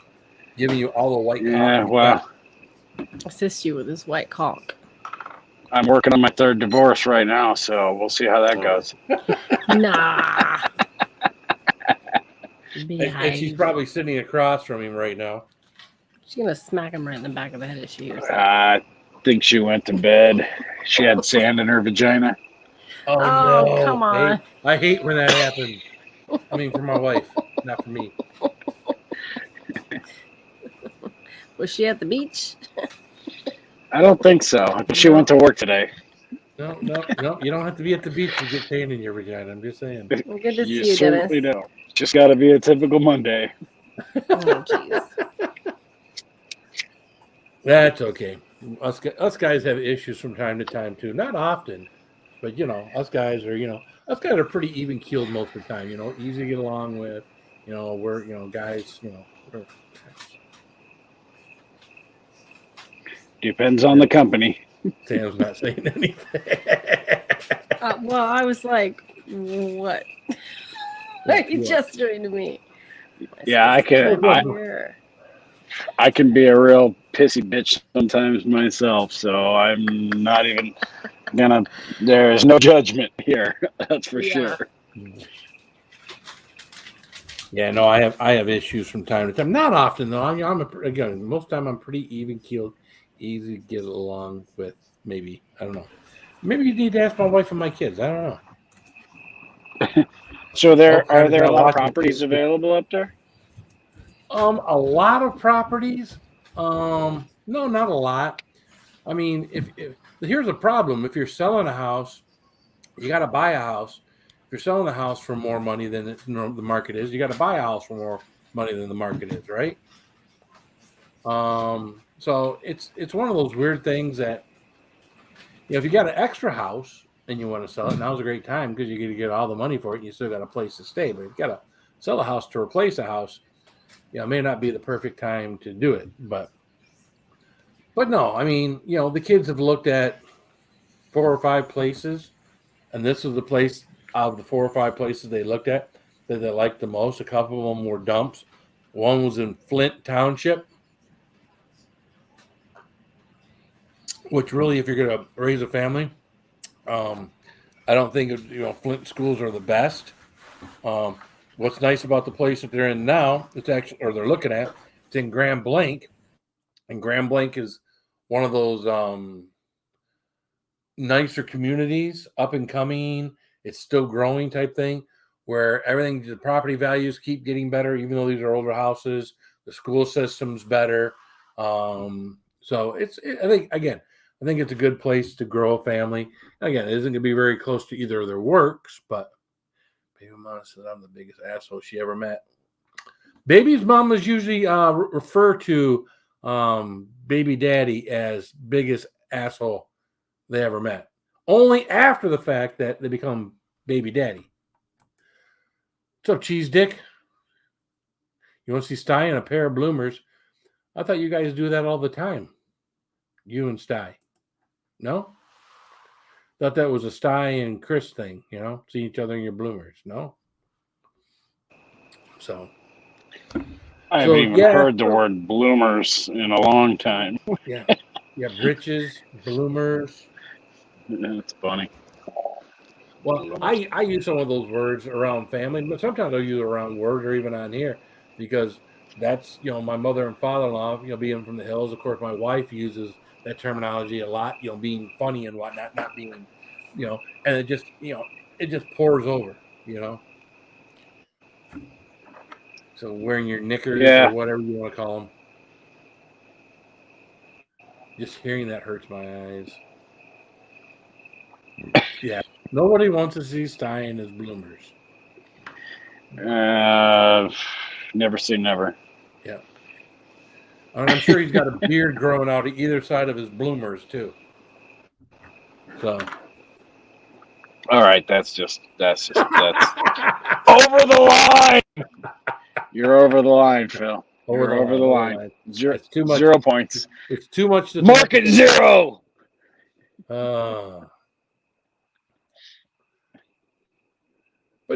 giving you all the white caulk. Yeah, well, Assist you with his white caulk. I'm working on my third divorce right now, so we'll see how that goes. Nah. And she's probably sitting across from him right now. She's gonna smack him right in the back of the head if she hears that. I think she went to bed. She had sand in her vagina. Oh, Oh, no. come on. I hate when that happens. I mean, for my wife, not for me. Was she at the beach? I don't think so. She went to work today. No. You don't have to be at the beach to get pain in your vagina. I'm just saying. Well, good to You see you, certainly Dennis. don't. Just got to be a typical Monday. Oh, jeez. That's okay. Us guys have issues from time to time too. Not often, but us guys are pretty even keeled most of the time. Easy to get along with. We're guys. We're, Depends on the company. Sam's not saying anything. Well, I was like, what? Are you gesturing to me? Yeah, I can be a real pissy bitch sometimes myself, so I'm not even gonna. There is no judgment here. That's for sure. Yeah, no, I have issues from time to time. Not often though. Again, most of the time I'm pretty even keeled, easy to get along with. Maybe I don't know. Maybe you need to ask my wife and my kids. I don't know. So are there a lot watching of properties available up there? A lot of properties. No, not a lot. I mean, if here's a problem. If you're selling a house, you got to buy a house. If you're selling a house for more money than the market is, you got to buy a house for more money than the market is, right? So it's one of those weird things that if you got an extra house and you want to sell it, now's a great time because you get to get all the money for it and you still got a place to stay. But if you got to sell a house to replace a house, it may not be the perfect time to do it. But no, I mean, the kids have looked at 4 or 5 places, and this is the place out of the 4 or 5 places they looked at that they liked the most. A couple of them were dumps. One was in Flint Township, which really, if you're going to raise a family, I don't think Flint schools are the best. What's nice about the place that they're in now, they're looking at, it's in Grand Blanc, and Grand Blanc is one of those nicer communities, up and coming, it's still growing type thing, where the property values keep getting better, even though these are older houses. The school system's better. So I think it's a good place to grow a family. Again, it isn't going to be very close to either of their works, but Baby Mama says I'm the biggest asshole she ever met. Baby's mom is usually refer to baby daddy as biggest asshole they ever met. Only after the fact that they become baby daddy. What's up, Cheese Dick? You want to see Sty in a pair of bloomers? I thought you guys do that all the time. You and Sty. No? Thought that was a Sty and Chris thing, see each other in your bloomers. No? So. I haven't even heard the word bloomers in a long time. Yeah. Yeah, britches, bloomers. That's funny. Well, I use some of those words around family, but sometimes I'll use around words or even on here because that's, my mother and father-in-law, being from the hills. Of course, my wife uses that terminology a lot, being funny and whatnot, not being, and it just, it just pours over, So wearing your knickers Yeah. or whatever you want to call them. Just hearing that hurts my eyes. Yeah. Nobody wants to see Stein in his bloomers. Never say never. Yeah. And I'm sure he's got a beard growing out of either side of his bloomers too. So All right, that's over the line. You're over the line, Phil. You're over the line. It's too much. 0 points. It's too much to Market 0. But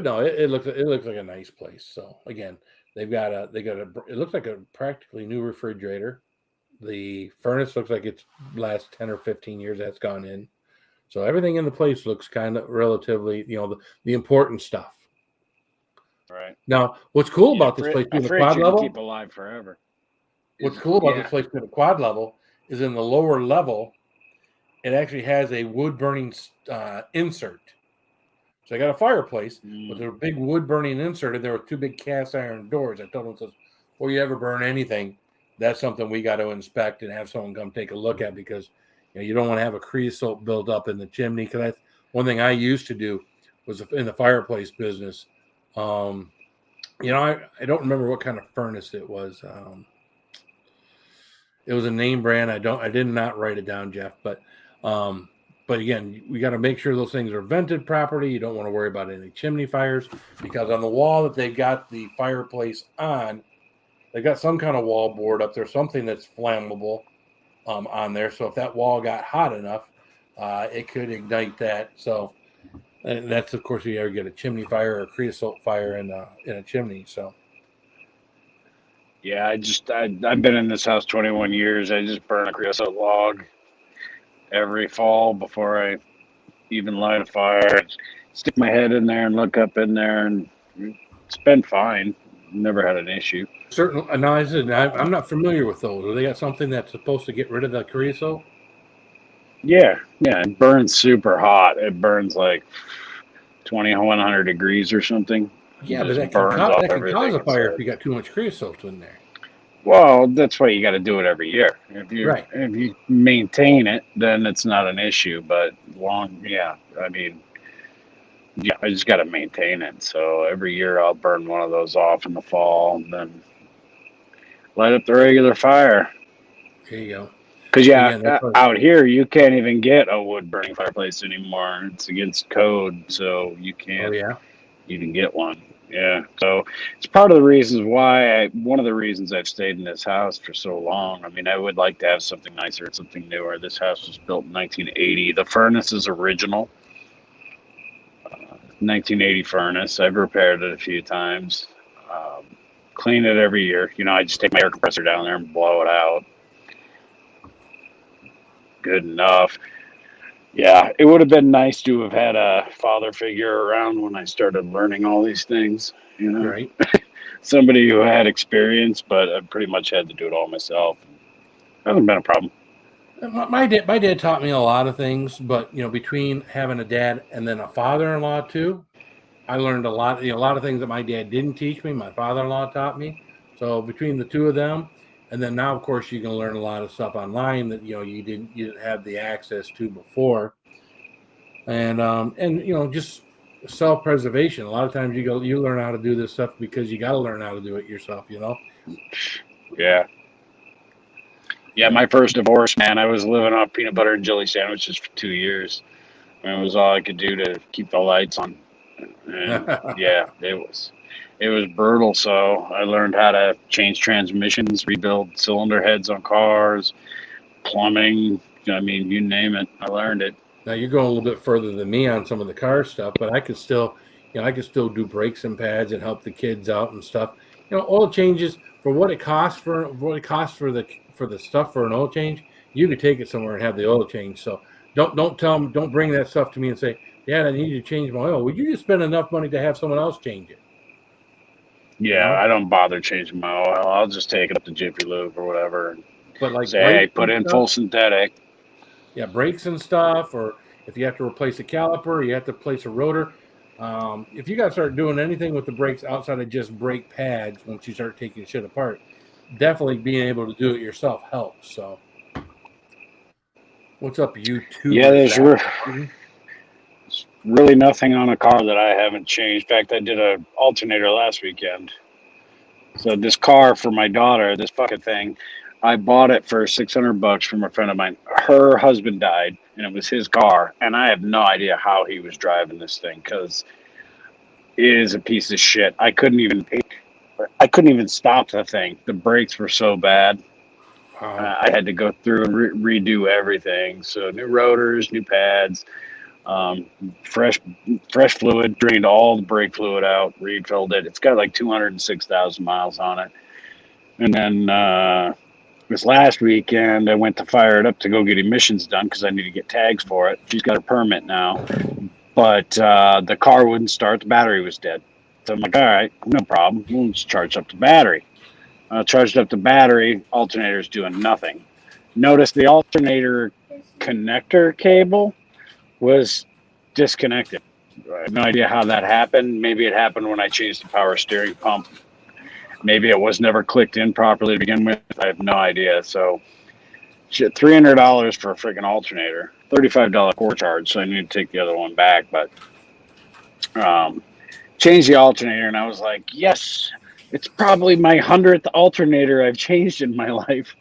no, it looks like a nice place. So again, it looks like a practically new refrigerator. The furnace looks like it's last 10 or 15 years that's gone in. So everything in the place looks kind of relatively, the important stuff. Right. Now, what's cool about this place being a quad you level? Keep alive forever. What's cool about this place being a quad level is in the lower level, it actually has a wood burning insert. So I got a fireplace, but there's a big wood burning insert, and there were 2 big cast iron doors. I told them, before you ever burn anything, that's something we got to inspect and have someone come take a look at because you don't want to have a creosote built up in the chimney. Because that's one thing I used to do was in the fireplace business. I don't remember what kind of furnace it was. It was a name brand. I did not write it down, Jeff, but again, we got to make sure those things are vented properly. You don't want to worry about any chimney fires because on the wall that they got the fireplace on, they got some kind of wall board up there, something that's flammable on there. So if that wall got hot enough, it could ignite that. So and that's, of course, if you ever get a chimney fire or a creosote fire in a chimney. So yeah, I've been in this house 21 years. I just burn a creosote log every fall before I even light a fire. Stick my head in there and look up in there, and it's been fine. Never had an issue. Now, I'm not familiar with those. Are they got something that's supposed to get rid of the creosote? Yeah, it burns super hot. It burns like 2,100 degrees or something. Yeah, but that can cause a fire if you got too much creosote in there. Well, that's why you got to do it every year. If you maintain it, then it's not an issue. But I just got to maintain it. So every year I'll burn one of those off in the fall and then light up the regular fire. There you go. Because out here you can't even get a wood burning fireplace anymore. It's against code, so you can't even get one. Yeah, so it's part of the reasons one of the reasons I've stayed in this house for so long. I mean, I would like to have something nicer, something newer. This house was built in 1980. The furnace is original. 1980 furnace. I've repaired it a few times. Clean it every year. I just take my air compressor down there and blow it out. Good enough. Yeah, it would have been nice to have had a father figure around when I started learning all these things. Right. Somebody who had experience, but I pretty much had to do it all myself. Hasn't been a problem. My dad taught me a lot of things, but between having a dad and then a father-in-law too, I learned a lot. A lot of things that my dad didn't teach me, my father-in-law taught me. So between the two of them, and then now, of course, you can learn a lot of stuff online that you didn't have the access to before, and just self-preservation. A lot of times you learn how to do this stuff because you got to learn how to do it yourself. Yeah. Yeah, my first divorce, man, I was living off peanut butter and jelly sandwiches for 2 years. It was all I could do to keep the lights on. And yeah, it was brutal. So I learned how to change transmissions, rebuild cylinder heads on cars, plumbing. I mean, you name it. I learned it. Now you're going a little bit further than me on some of the car stuff, but I could still do brakes and pads and help the kids out and stuff. Oil changes for what it costs for the stuff for an oil change. You could take it somewhere and have the oil change. So Don't tell them. Don't bring that stuff to me and say, "Dad, I need you to change my oil." Would you just spend enough money to have someone else change it? Yeah, I don't bother changing my oil. I'll just take it up to Jiffy Lube or whatever and But like say, hey, brakes put and in stuff- full synthetic. Yeah, brakes and stuff, or if you have to replace a caliper, you have to replace a rotor. If you guys start doing anything with the brakes outside of just brake pads, once you start taking shit apart, definitely being able to do it yourself helps. So, what's up, YouTube? Yeah, there's really nothing on a car that I haven't changed. In fact, I did a alternator last weekend. So this car for my daughter, this fucking thing, I bought it for $600 from a friend of mine. Her husband died, and it was his car, and I have no idea how he was driving this thing because it is a piece of shit. I couldn't even stop the thing. The brakes were so bad. I had to go through and redo everything. So new rotors, new pads, fresh fluid, drained all the brake fluid out, refilled it. It's got like 206,000 miles on it. And then this last weekend, I went to fire it up to go get emissions done because I need to get tags for it. She's got her permit now. But the car wouldn't start. The battery was dead. So I'm like, all right, no problem. We'll just charge up the battery. Charged up the battery. Alternator's doing nothing. Notice the alternator connector cable was disconnected. I have no idea how that happened. Maybe it happened when I changed the power steering pump. Maybe it was never clicked in properly to begin with. I have no idea. So, shit, $300 for a freaking alternator. $35 core charge, so I need to take the other one back. But changed the alternator, and I was like, yes, it's probably my 100th alternator I've changed in my life.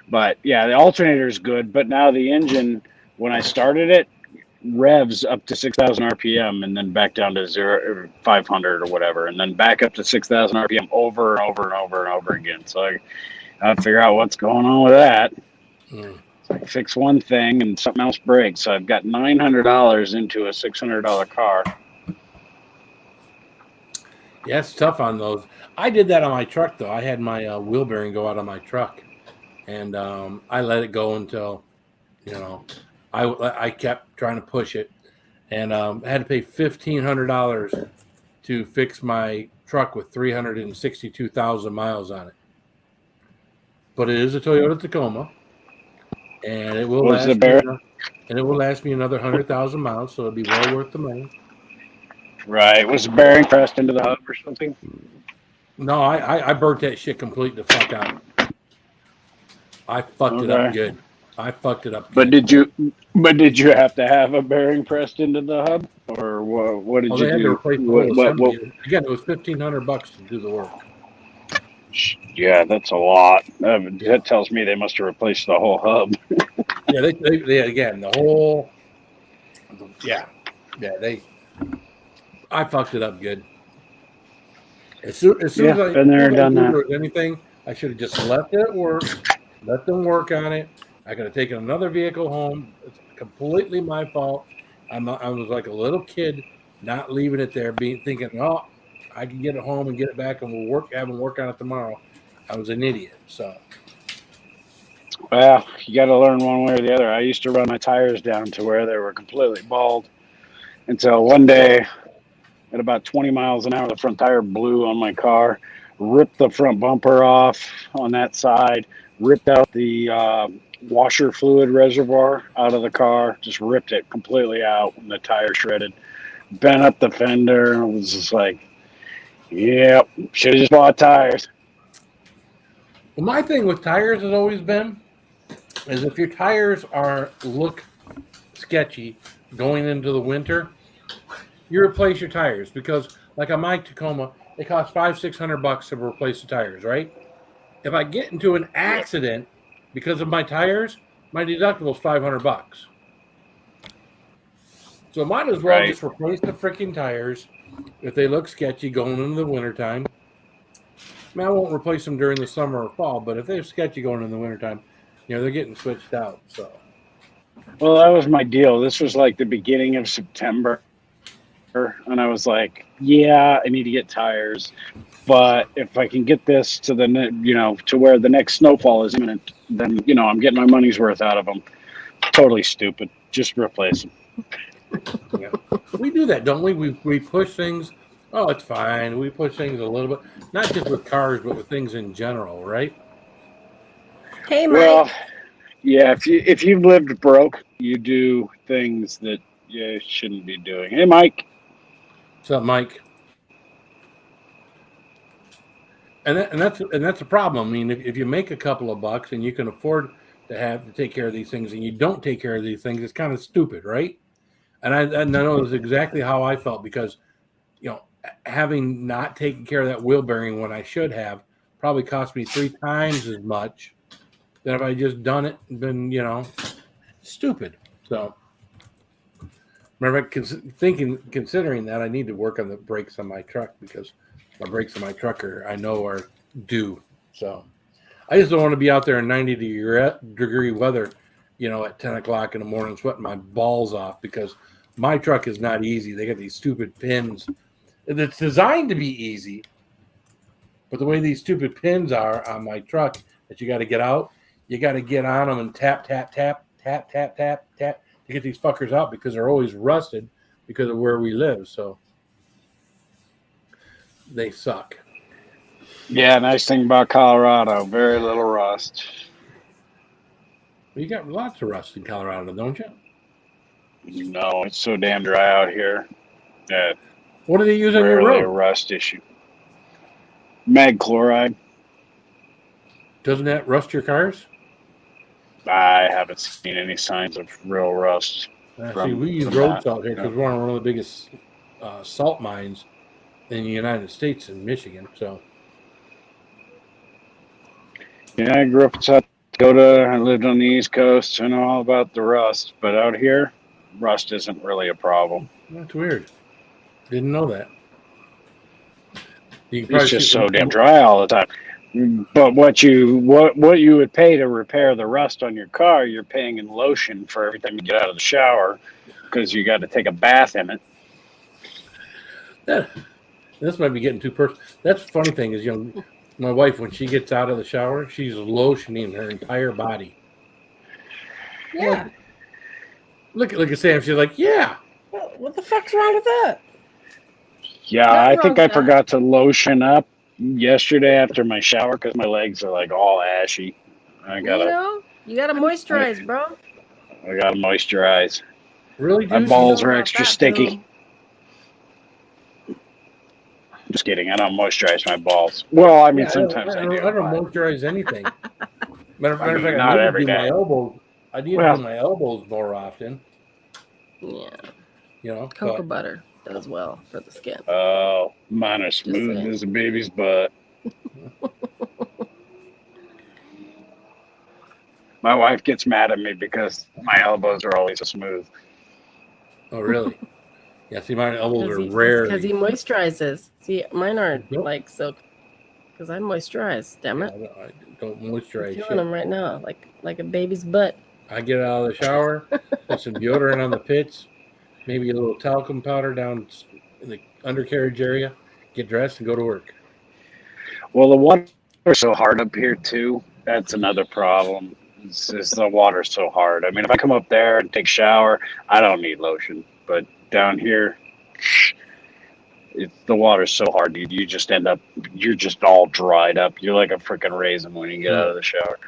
But yeah, the alternator is good. But now the engine, when I started it, revs up to 6,000 RPM and then back down to 500 or whatever, and then back up to 6,000 RPM over and over and over and over again. So I gotta figure out what's going on with that. So I fix one thing and something else breaks. So I've got $900 into a $600 car. Yeah, it's tough on those. I did that on my truck though. I had my wheel bearing go out on my truck, and I let it go until, I kept trying to push it, and I had to pay $1,500 to fix my truck with 362,000 miles on it. But it is a Toyota Tacoma, and it will last me another 100,000 miles, so it'll be well worth the money. Right. Was the bearing pressed into the hub or something? No, I burnt that shit completely the fuck out. I fucked it up good. I fucked it up. But did you have to have a bearing pressed into the hub, or what did you do? Again, it was $1,500 to do the work. Yeah, that's a lot. That tells me they must have replaced the whole hub. Yeah, they again the whole. I fucked it up good. As soon as I been there and done that. Anything, I should have just left it at work, let them work on it. I could have taken another vehicle home. It's completely my fault. I was like a little kid, not leaving it there, thinking, oh, I can get it home and get it back, and we'll have them work on it tomorrow. I was an idiot. So, well, you got to learn one way or the other. I used to run my tires down to where they were completely bald until one day, at about 20 miles an hour, the front tire blew on my car, ripped the front bumper off on that side, ripped out the washer fluid reservoir out of the car, just ripped it completely out, and the tire shredded, bent up the fender, and it was just like, yep, should have just bought tires. Well, my thing with tires has always been is if your tires look sketchy going into the winter, you replace your tires, because like on my Tacoma, it costs $500-$600 to replace the tires, right? If I get into an accident because of my tires, my deductible is $500. So I might as well just replace the freaking tires if they look sketchy going into the wintertime. I mean, I won't replace them during the summer or fall, but if they're sketchy going in the wintertime, they're getting switched out. So, well, that was my deal. This was like the beginning of September. And I was like, yeah, I need to get tires, but if I can get this to to where the next snowfall is imminent, then I'm getting my money's worth out of them. totally stupid. Just replace them. Yeah. We do that, don't we? We push things. Oh, it's fine. We push things a little bit, not just with cars, but with things in general, right? Hey, Mike. Well, yeah. If you've lived broke, you do things that you shouldn't be doing. Hey, Mike. What's up, Mike? And that's a problem. I mean, if you make a couple of bucks and you can afford to take care of these things, and you don't take care of these things, it's kind of stupid, right? And I know it's exactly how I felt, because, having not taken care of that wheel bearing when I should have probably cost me 3 times as much than if I just done it and been, stupid. So, remember, considering that, I need to work on the brakes on my truck, because my brakes on my truck are due. So, I just don't want to be out there in 90-degree weather, at 10 o'clock in the morning, sweating my balls off, because my truck is not easy. They got these stupid pins. It's designed to be easy, but the way these stupid pins are on my truck that you got to get out, you got to get on them and tap, tap, tap, tap, tap, tap, tap to get these fuckers out, because they're always rusted because of where we live. So they suck. Yeah, nice thing about Colorado, very little rust. Well, you got lots of rust in Colorado, don't you? No, it's so damn dry out here that What do they use on your rarely a road? rust issue. Mag chloride. Doesn't that rust your cars? I haven't seen any signs of real rust. See, we use from road that. salt here because we're on one of the biggest salt mines in the United States, in Michigan. So Yeah, I grew up in South Dakota. I lived on the East Coast. I know all about the rust, but out here, rust isn't really a problem. that's weird. Didn't know that. You can It's probably just see so some- damn dry all the time. But what you would pay to repair the rust on your car, you're paying in lotion for every time you get out of the shower, because you got to take a bath in it. This might be getting too personal. That's the funny thing is, my wife, when she gets out of the shower, she's lotioning her entire body. Yeah. Look at Sam. She's like, yeah. What the fuck's wrong with that? Yeah, Nothing I wrong think with I that. forgot to lotion up yesterday after my shower because my legs are like all ashy. I gotta You gotta moisturize, bro. moisturize. Really, My dude? balls You are know extra about that, sticky. too. Just kidding. I don't moisturize my balls. Well, I mean, Yeah, sometimes I do. I don't but- moisturize anything. Matter of I mean, fact, not I need to every do my day. elbows. I need to Well- do my elbows more often. Yeah. Cocoa butter does well for the skin. Oh, mine are smooth saying. as a baby's butt. My wife gets mad at me because my elbows are always so smooth. Oh, really? Yeah. See, my elbows are Because rare. he moisturizes. See, mine aren't Nope. like silk. Because I moisturize. Damn it. I don't I'm moisturize feeling shit. them right now, like a baby's butt. I get out of the shower, put some deodorant on the pits, maybe a little talcum powder down in the undercarriage area, get dressed, and go to work. Well, the water's so hard up here too. That's another problem. It's the water's so hard. I mean, if I come up there and take a shower, I don't need lotion. But down here, the water's so hard. You just end up, you're just all dried up. You're like a freaking raisin when you get out of the shower.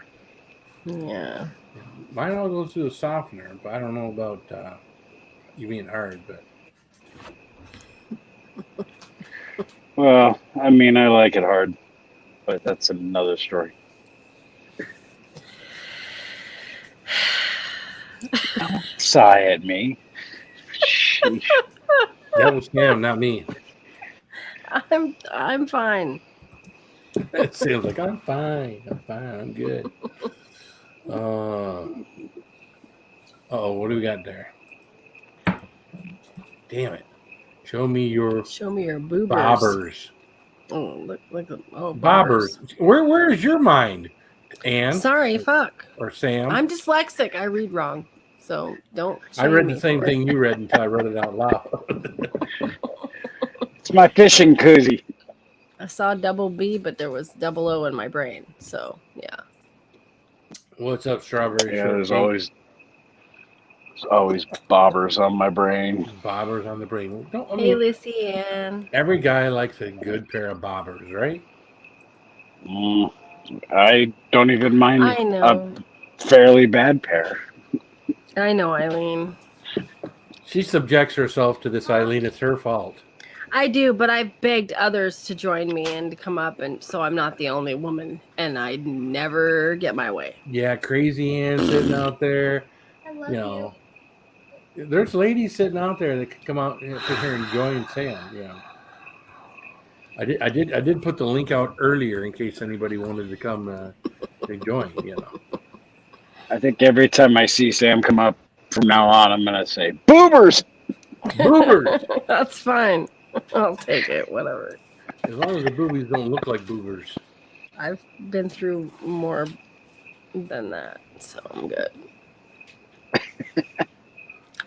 Yeah. Mine all goes through a softener, but I don't know about you being hard. But Well, I mean, I like it hard, but that's another story. Don't sigh at me. Sheesh. that was Sam, not me. I'm fine. It seems like I'm fine. I'm good. What do we got there? Damn it! Show me your Show me your boobers. bobbers. Oh, look. Oh, Bobbers. Where is your mind, Ann Sorry, fuck. or Sam? I'm dyslexic. I read wrong. So don't. I shame read me the same for it. thing you read until I read it out loud. It's my fishing koozie. I saw double B, but there was double O in my brain. So yeah. What's up, strawberry? Yeah, there's shortcake? always There's always bobbers on my brain. Bobbers on the brain. Don't, I Hey, mean, Lucy Ann. every guy likes a good pair of bobbers, right? I don't even mind I know. a fairly bad pair. I know, Eileen. She subjects herself to this, Eileen. It's her fault. I do, but I've begged others to join me and to come up, and so I'm not the only woman, and I never get my way. Yeah, Crazy Ann sitting out there. I love You know, there's ladies sitting out there that could come out and sit here and join Sam. You know, I did put the link out earlier in case anybody wanted to come and join. You know, I think every time I see Sam come up from now on, I'm going to say, boobers! boobers. That's fine. I'll take it, whatever. As long as the boobies don't look like boobers. I've been through more than that, so I'm good.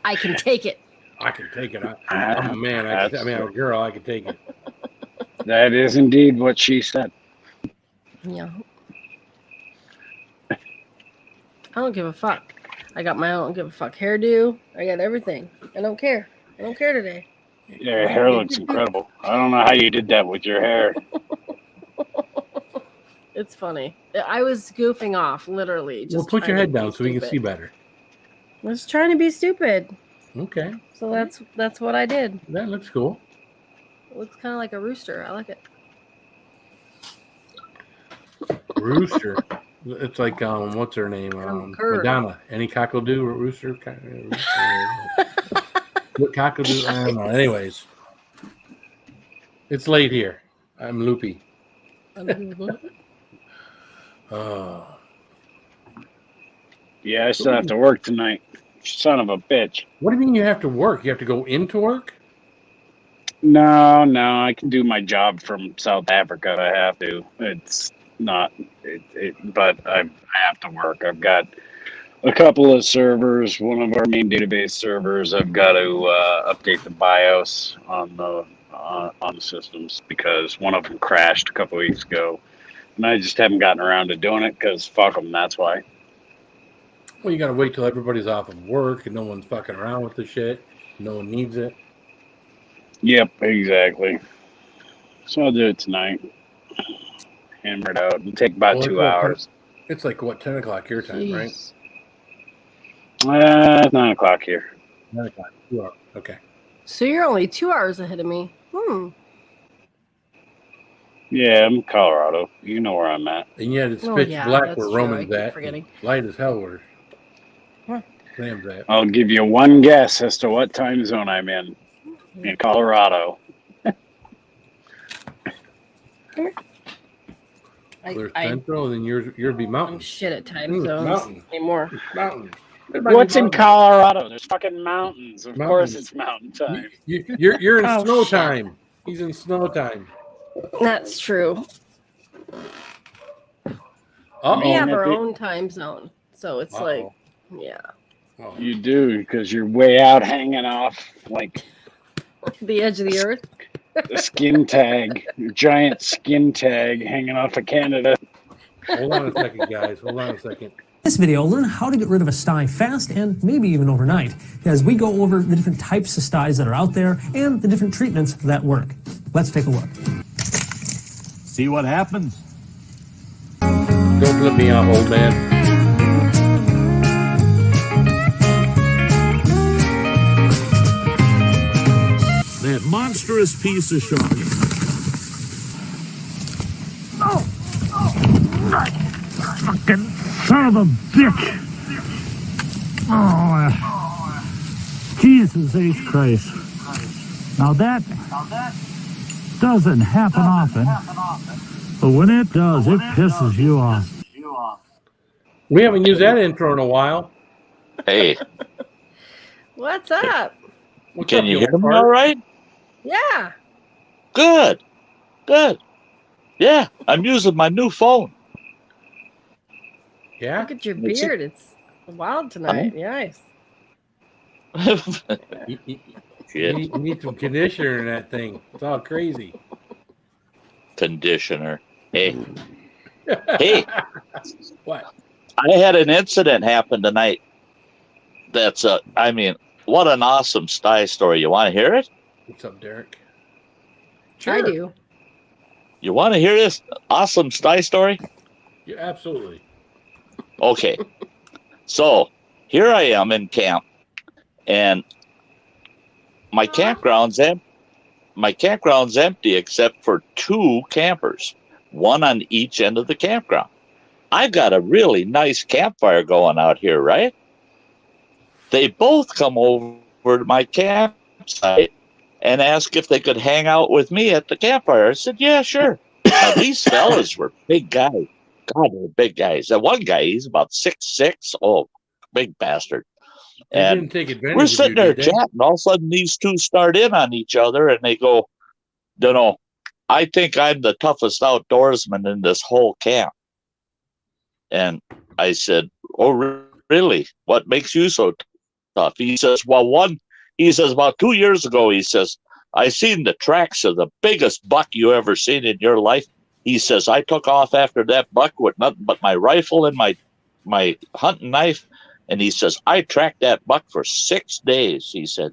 I can take it. I can take it. I'm a man. I'm a girl. I can take it. That is indeed what she said. Yeah. I don't give a fuck. I got my own give a fuck hairdo. I got everything. I don't care. I don't care today. Your hair looks incredible. I don't know how you did that with your hair. It's funny. I was goofing off, literally. Well, put your head down so we can see better. I was trying to be stupid. Okay. So that's what I did. That looks cool. It looks kind of like a rooster. I like it. Rooster. It's like what's her name? Curve. Madonna. Any cockle-doo or rooster? What cockle-doo? I don't know. Anyways, it's late here. I'm loopy. Oh. Yeah, I still have to work tonight. Son of a bitch. What do you mean you have to work? You have to go into work? No, I can do my job from South Africa. I have to. It's not, but I have to work. I've got a couple of servers, one of our main database servers. I've got to update the BIOS on the systems because one of them crashed a couple weeks ago, and I just haven't gotten around to doing it because fuck them. That's why. Well, you got to wait till everybody's off of work and no one's fucking around with the shit. No one needs it. Yep, exactly. So I'll do it tonight. Hammer it out. It'll take about 2 hours. It's like, what, 10 o'clock your time, right? Jeez. 9 o'clock here. 9 o'clock. 2 hours. Okay. So you're only 2 hours ahead of me. Yeah, I'm in Colorado. You know where I'm at. And yet it's Oh, pitch yeah, black that's where true. Roman's I keep at. forgetting. Light as hell where Huh. Sam's at. I'll give you one guess as to what time zone I'm in Colorado. There's I Central, and then yours be I'm mountains. shit at time zones mountains. anymore. Mountains. What's in Colorado? There's fucking mountains. Of course Mountains. it's mountain time. You're in Oh, snow shit. time. He's in snow time. That's true. Uh-oh. We have at our the- own time zone, so it's like, yeah, Uh-oh. You do, because you're way out hanging off like the edge of the earth. a skin tag, a giant skin tag hanging off of Canada. Hold on a second, guys. Hold on a second. This video, learn how to get rid of a sty fast and maybe even overnight, as we go over the different types of styes that are out there and the different treatments that work. Let's take a look. See what happens? Don't flip me off, old man. That monstrous piece of shopping. Fucking son of a bitch! Jesus H. Christ. Now that doesn't happen often, but when it does, it pisses you off. We haven't used that intro in a while. Hey, What's up? What's can up, you old hear me fart? all right? Yeah. Good. Yeah, I'm using my new phone. Yeah? Look at your It's a- beard. It's wild tonight. Nice. You Shit. need some conditioner in that thing. It's all crazy. Conditioner. Hey, hey, What? I had an incident happen tonight. That's I mean, what an awesome sty story. You want to hear it? What's up, Derek? I do. You want to hear this awesome sty story? Yeah, absolutely. Okay. So here I am in camp, and my campground's empty except for 2 campers, one on each end of the campground. I've got a really nice campfire going out here, right? They both come over to my campsite and ask if they could hang out with me at the campfire. I said, yeah, sure. Now, these fellas were big guys. God, they're big guys. That one guy, he's about 6'6". Oh, big bastard. They And didn't take advantage we're of sitting you, there did they? chatting. All of a sudden, these 2 start in on each other, and they go, I think I'm the toughest outdoorsman in this whole camp. And I said, oh, really? What makes you so tough? He says, about 2 years ago, he says, I seen the tracks of the biggest buck you ever seen in your life. He says, I took off after that buck with nothing but my rifle and my hunting knife. And he says, I tracked that buck for 6 days. He said,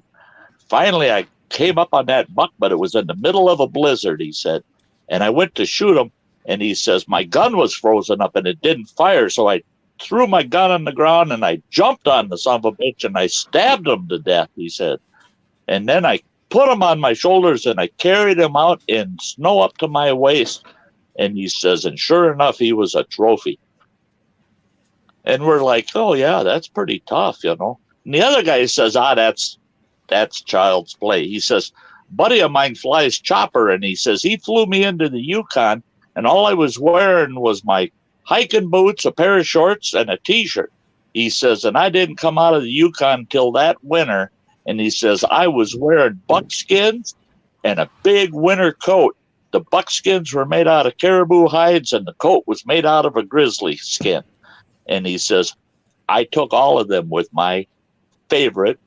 finally, I came up on that buck, but it was in the middle of a blizzard, he said. And I went to shoot him. And he says, my gun was frozen up and it didn't fire. So I threw my gun on the ground and I jumped on the son of a bitch and I stabbed him to death, he said. And then I put him on my shoulders and I carried him out in snow up to my waist. And he says, and sure enough, he was a trophy. And we're like, oh, yeah, that's pretty tough, you know. And the other guy says, that's child's play. He says, buddy of mine flies chopper, and he says he flew me into the Yukon, and all I was wearing was my hiking boots, a pair of shorts, and a T-shirt. He says, and I didn't come out of the Yukon till that winter. And he says, I was wearing buckskins and a big winter coat. The buckskins were made out of caribou hides, and the coat was made out of a grizzly skin. And he says, I took all of them with my favorite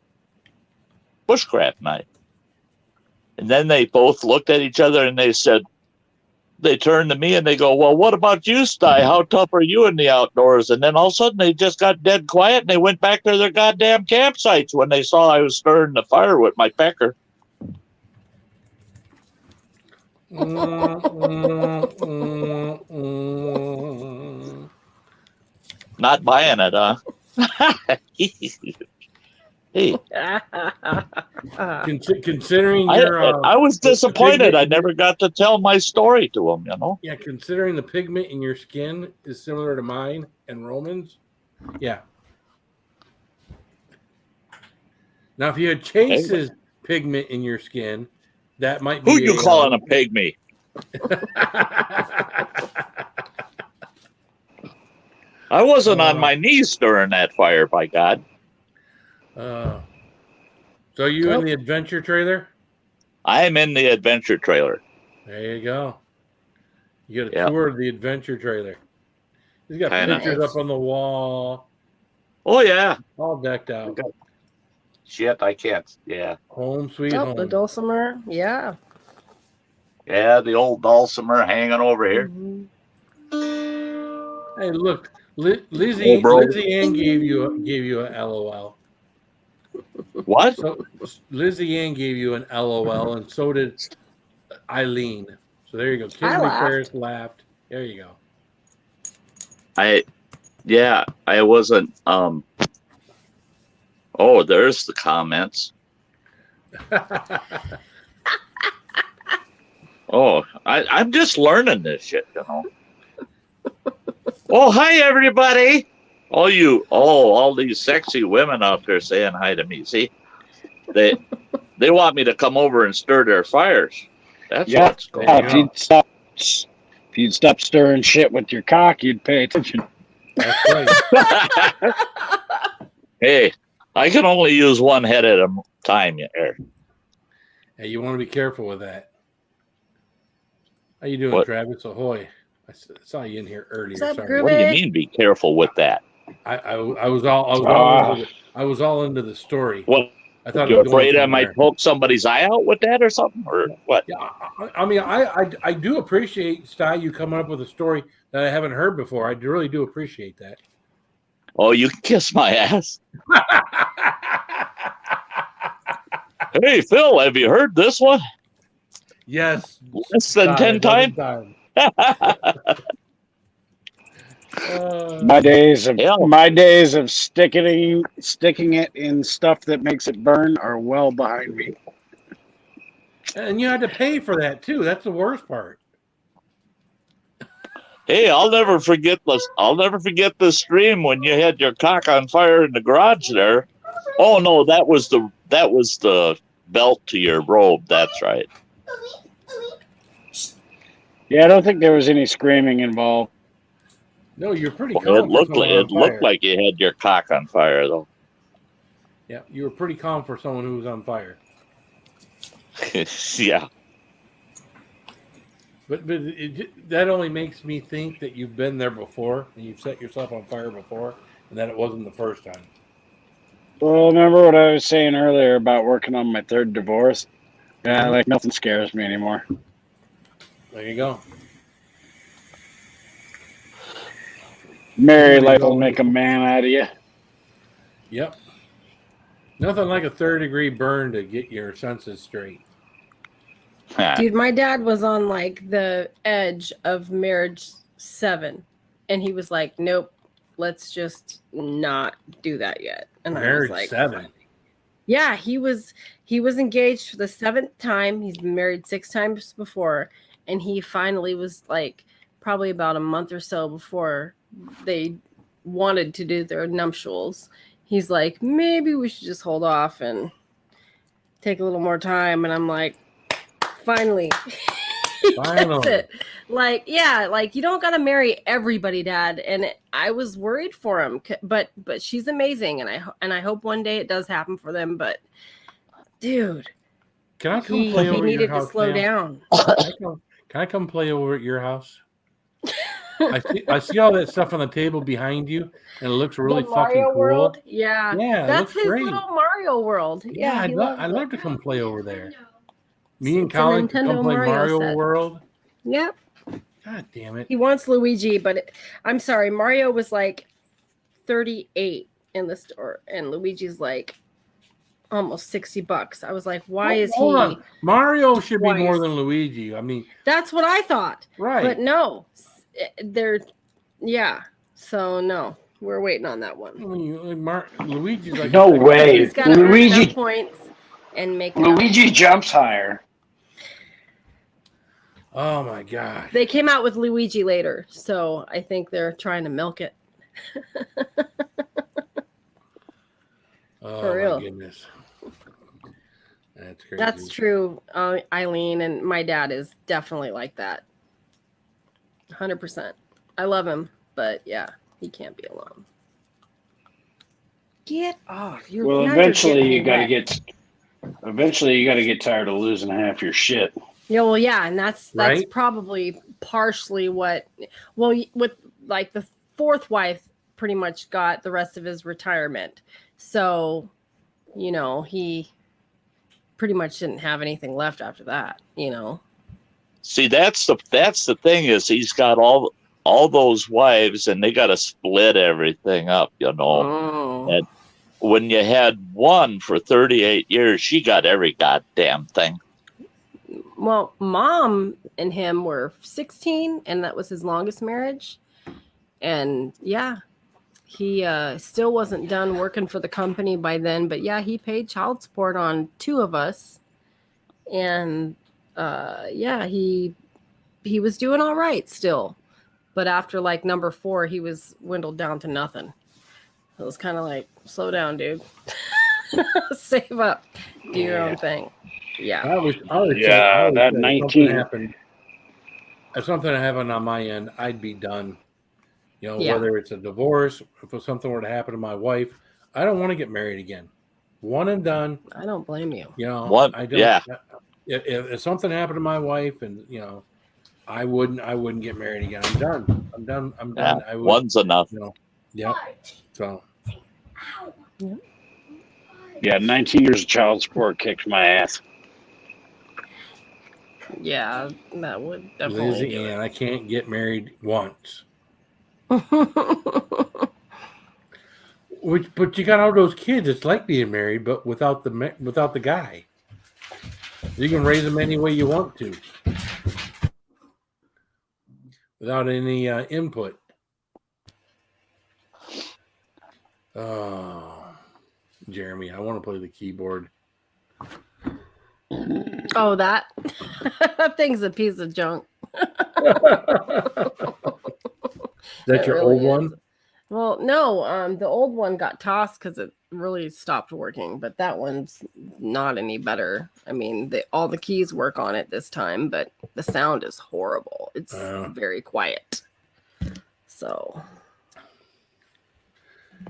bushcraft knife. And then they both looked at each other and they said, they turned to me and they go, well, what about you, Sty? How tough are you in the outdoors? And then all of a sudden they just got dead quiet and they went back to their goddamn campsites when they saw I was stirring the fire with my pecker. Not buying it, huh? Hey, Considering your, I was disappointed. I never got to tell my story to him, you know. yeah, considering the pigment in your skin is similar to mine and Roman's, yeah. Now, if you had Chase's pigment in your skin, that might be. Who you calling a pygmy? I wasn't on my knees during that fire, by God. So you in the adventure trailer? I'm in the adventure trailer. There you go. You get a tour of the adventure trailer. He's got pictures up on the wall. Oh, yeah. All decked out. Shit, I can't. Yeah. Home sweet home. The dulcimer. Yeah. Yeah, the old dulcimer hanging over here. Mhm. Hey, look. Lizzie Ann gave you a LOL. What? So Lizzie Ann gave you an LOL, and so did Eileen. So there you go. Kimberly Ferris laughed. There you go. I wasn't. Oh, there's the comments. Oh, I'm just learning this shit, you know. Oh, hi everybody! All these sexy women out there saying hi to me. See, they want me to come over and stir their fires. That's what's going on. If you'd stop stirring shit with your cock, you'd pay attention. That's right. Hey, I can only use one head at a time, Eric. Hey, you want to be careful with that. How you doing, What? Travis? Ahoy! I saw you in here earlier. What's up, Sorry. What do you mean? Be careful with that. I was all into the story. What? I thought You're it was going afraid I somewhere. might poke somebody's eye out with that or something, or what? Yeah, I mean, I do appreciate, Sty, you coming up with a story that I haven't heard before. I really do appreciate that. Oh, you can kiss my ass. Hey, Phil, have you heard this one? Yes. Less than God, 10 11 times? My days of Hell. sticking it in stuff that makes it burn are well behind me. And you had to pay for that too. That's the worst part. Hey, I'll never forget the stream when you had your cock on fire in the garage there. Oh no, that was the belt to your robe. That's right. Yeah, I don't think there was any screaming involved. No, you're pretty Well, calm. it looked for like someone on fire. you had your cock on fire though. Yeah, you were pretty calm for someone who was on fire. Yeah. But that only makes me think that you've been there before and you've set yourself on fire before, and that it wasn't the first time. Well, remember what I was saying earlier about working on my third divorce? Yeah, like nothing scares me anymore. There you go. Married life will make a man out of you. Yep. Nothing like a third-degree burn to get your senses straight. Dude, my dad was on like the edge of marriage 7, and he was like, "Nope, let's just not do that yet." And Marriage I was like, 7. Yeah, he was engaged for the 7th time. He's been married 6 times before, and he finally was like probably about a month or so before they wanted to do their nuptials. He's like, maybe we should just hold off and take a little more time. And I'm like, finally. That's it. Like, yeah, like you don't gotta marry everybody, Dad. And I was worried for him, but she's amazing, and I hope one day it does happen for them. But dude, Can I come play over he needed your house to slow now? down. Can I come play over at your house? I see all that stuff on the table behind you, and it looks really The fucking Mario cool. World, yeah, Yeah, it that's looks his great. little Mario World. Yeah, I'd he loves love it. to come play over there. Me and It's a Colin can come Nintendo play Mario Mario set. World. Yep. God damn it. He wants Luigi, but I'm sorry, Mario was like 38 in the store, and Luigi's like almost $60. I was like, why is Hold he? on. Mario should be twice? more than Luigi. I mean, That's what I thought. right. But no, yeah. So no, we're waiting on that I one. mean, Luigi's like No way. He's got to earn Luigi- enough points and make it up. Luigi jumps higher. Oh my god. They came out with Luigi later, so I think they're trying to milk it. Oh For real. my goodness. That's crazy. That's true, Eileen, and my dad is definitely like that. 100%. I love him, but yeah, he can't be alone. Get off. Well, eventually you got to get tired of losing half your shit. Yeah, well, yeah, and that's Right? probably partially what. Well, with like the 4th wife, pretty much got the rest of his retirement, so you know he pretty much didn't have anything left after that. You know. See, that's the thing is he's got all those wives and they got to split everything up, you know. Oh. And when you had one for 38 years, she got every goddamn thing. Well, Mom and him were 16, and that was his longest marriage. And yeah, he still wasn't done working for the company by then. But yeah, he paid child support on 2 of us, and yeah, he was doing all right still. But after like number 4, he was dwindled down to nothing. It was kind of like, slow down, dude. Save up, do your own thing. Yeah. I would Yeah, say that if 19 if something happened on my end, I'd be done. You know, Yeah. whether it's a divorce, if something were to happen to my wife, I don't want to get married again. One and done. I don't blame you. You know, One- I don't. yeah. If something happened to my wife, and you know, I wouldn't get married again. I'm done. I'm Yeah, done. I would, one's enough. you know. Yep. So Yeah, 19 years of child support kicked my ass. Yeah, that would definitely Lizzie do Ann, I can't get married once. it. But you got all those kids. It's like being married, but without the guy. You can raise them any way you want to without any input. Oh, Jeremy, I want to play the keyboard. Oh, that that thing's a piece of junk. That's It your really old one? is. Well, no, the old one got tossed because it really stopped working, but that one's not any better. I mean, all the keys work on it this time, but the sound is horrible. It's very quiet. So,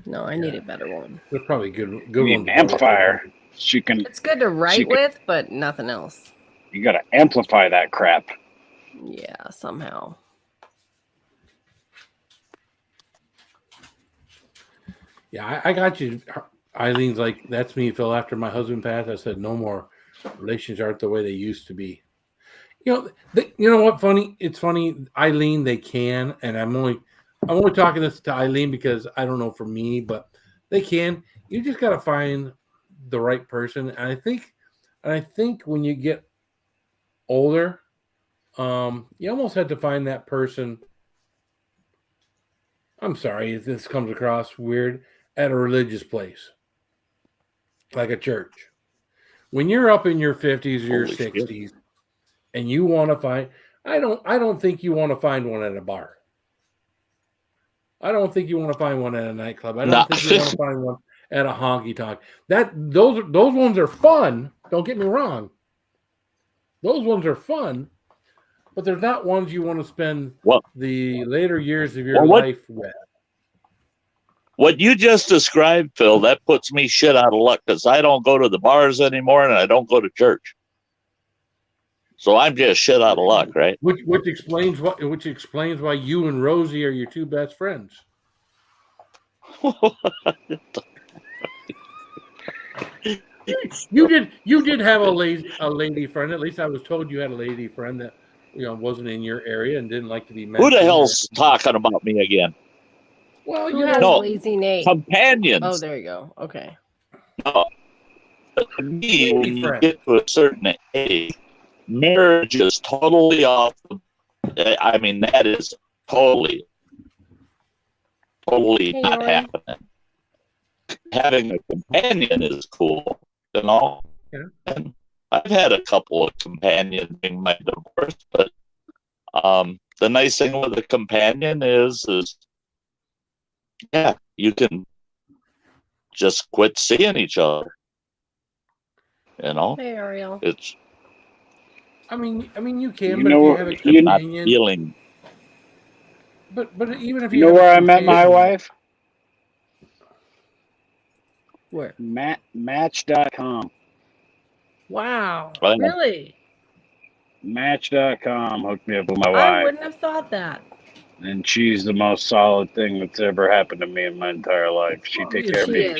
no, I need a better one. They're probably good You one. need an amplifier. She can. It's good to write with, but nothing else. You got to amplify that crap. Yeah, somehow. Yeah, I got you. Eileen's like, that's me, Phil. After my husband passed, I said, no more. Relations aren't the way they used to be. You know what? Funny. It's funny, Eileen. They can, and I'm only talking this to Eileen because I don't know for me, but they can. You just got to find the right person, and I think when you get older, you almost have to find that person. I'm sorry if this comes across weird. At a religious place, like a church. When you're up in your 50s or your 60s, and you want to find, I don't think you want to find one at a bar. I don't think you want to find one at a nightclub. I don't think you want to find one at a honky tonk. Those ones are fun. Don't get me wrong. Those ones are fun, but they're not ones you want to spend the later years of your life with. What you just described, Phil, that puts me shit out of luck because I don't go to the bars anymore and I don't go to church. So I'm just shit out of luck, right? Which explains why you and Rosie are your two best friends. You did have a lady friend. At least I was told you had a lady friend that wasn't in your area and didn't like to be mentioned. Who the hell's talking about me again? Well, Who has Lazy Nate? Companions. Oh, there you go. Okay. No. To me, when you get to a certain age, marriage is totally off. I mean, that is totally not happening. Having a companion is cool, Yeah. And I've had a couple of companions in my divorce, but the nice thing with a companion is you can just quit seeing each other. Hey, Ariel. It's. I mean, you can. You but know, if you have a companion, not feeling. But even if you know where I met my wife? Where? Match.com. Wow. Well, Really? Match.com hooked me up with my wife. I wouldn't have thought that. And she's the most solid thing that's ever happened to me in my entire life. She takes care of me.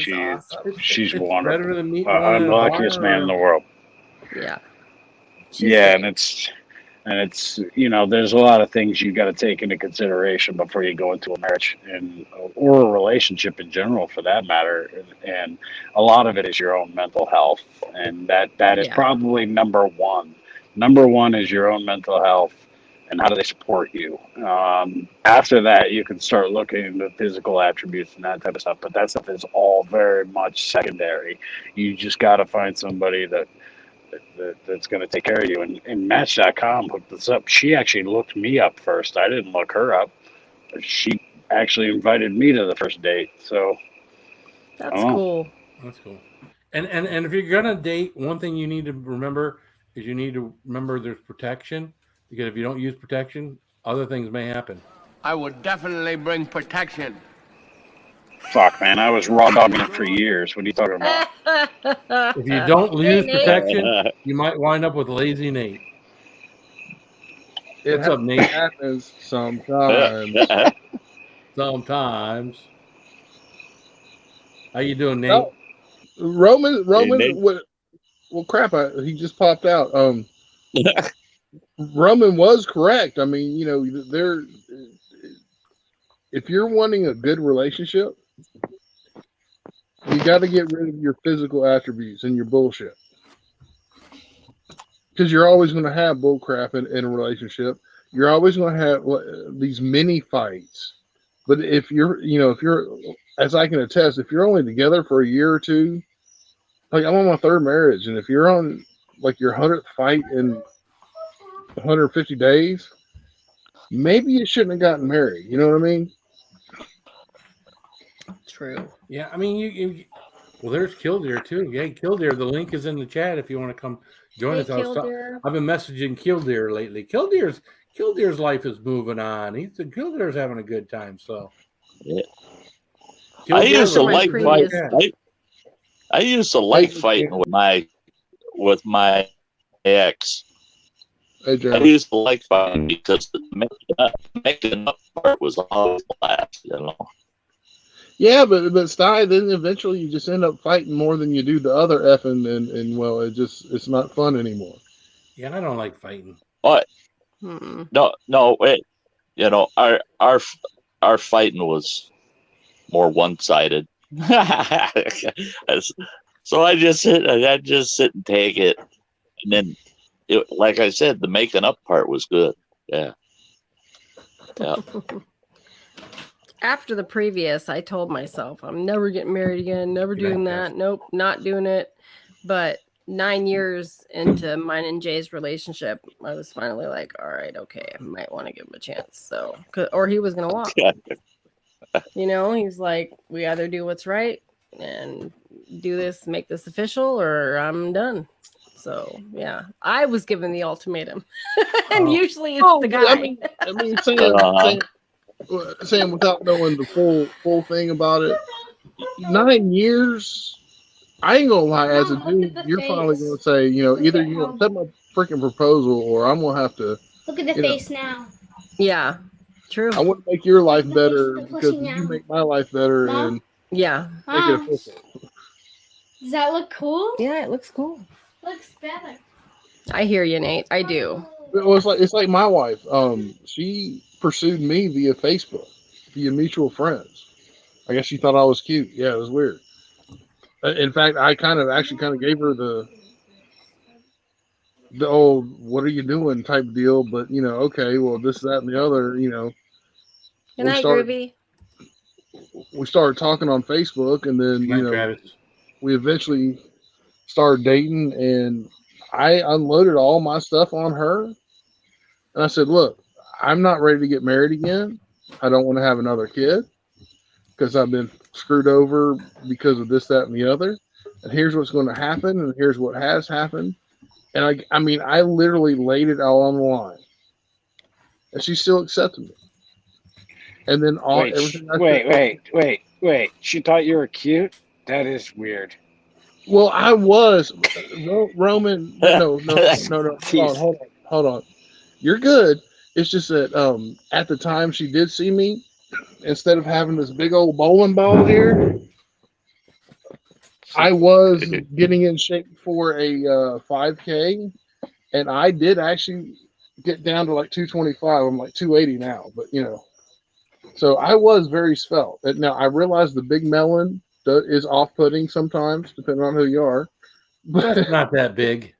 She's wonderful. Better than meeting I'm the luckiest man in the world. Yeah. And it's there's a lot of things you got to take into consideration before you go into a marriage or a relationship in general, for that matter. And a lot of it is your own mental health, and that is probably number one. Number one is your own mental health. And how do they support you? After that, you can start looking into physical attributes and that type of stuff. But that stuff is all very much secondary. You just got to find somebody that's going to take care of you. And Match.com hooked us up. She actually looked me up first. I didn't look her up. She actually invited me to the first date. So that's cool. That's cool. And if you're going to date, one thing you need to remember is there's protection. Because if you don't use protection, other things may happen. I would definitely bring protection. Fuck, man. I was raw dogging it for years. What are you talking about? If you don't use protection, you might wind up with Lazy Nate. What's up, Nate? Happens sometimes. Sometimes. How you doing, Nate? Oh, Roman, Nate. well, crap, he just popped out. Roman was correct. I mean, if you're wanting a good relationship, you got to get rid of your physical attributes and your bullshit. because you're always going to have bull crap in a relationship. You're always going to have these mini fights. But if you're, as I can attest, if you're only together for a year or two, like I'm on my third marriage, and if you're on like your 100th fight in 150 days, maybe you shouldn't have gotten married. You know what I mean? True. Yeah, I mean, well, there's Killdeer too. Yeah, Killdeer. The link is in the chat if you want to come join us. I've been messaging Killdeer lately. Killdeer's life is moving on. Killdeer's having a good time. So, yeah. I used to like fight. I used to like fighting with my ex. Hey, I used to like fighting because the making up part was always last, Yeah, but Sty, then eventually you just end up fighting more than you do the other effing, and well, it's not fun anymore. Yeah, I don't like fighting. But no, wait, our fighting was more one-sided. So I just sit and take it, and then, like I said, the making up part was good. Yeah. After the previous, I told myself I'm never getting married again, never doing that. Nope, not doing it. But 9 years into mine and Jay's relationship, I was finally like, all right, okay, I might want to give him a chance. So, or he was gonna walk. He's like, we either do what's right and do this, make this official, or I'm done. So yeah, I was given the ultimatum, and usually it's the guy. I mean, saying without knowing the full thing about it, 9 years. I ain't gonna lie, as a dude, you're finally gonna say, either you're gonna accept my freaking proposal, or I'm gonna have to look at the face now. Yeah, true. I want to make your life better because you make my life better, and yeah, make it official. Does that look cool? Yeah, it looks cool. Looks better. I hear you, Nate. I do. Well, it's like my wife. She pursued me via Facebook, via mutual friends. I guess she thought I was cute. Yeah, it was weird. In fact, I kind of gave her the old "what are you doing" type deal. But okay, well, this, that, and the other. Good night, Groovy. We started talking on Facebook, and then we eventually started dating, and I unloaded all my stuff on her. And I said, look, I'm not ready to get married again. I don't want to have another kid because I've been screwed over because of this, that, and the other. And here's what's going to happen, and here's what has happened. And I mean, I literally laid it all on the line. And she still accepted me. And then everything Wait. She thought you were cute? That is weird. Well, I was. Roman, no. Hold on. You're good. It's just that at the time she did see me, instead of having this big old bowling ball here, I was getting in shape for a 5K, and I did actually get down to like 225. I'm like 280 now, but so I was very svelte. Now I realize the big melon is off-putting sometimes, depending on who you are. But it's not that big.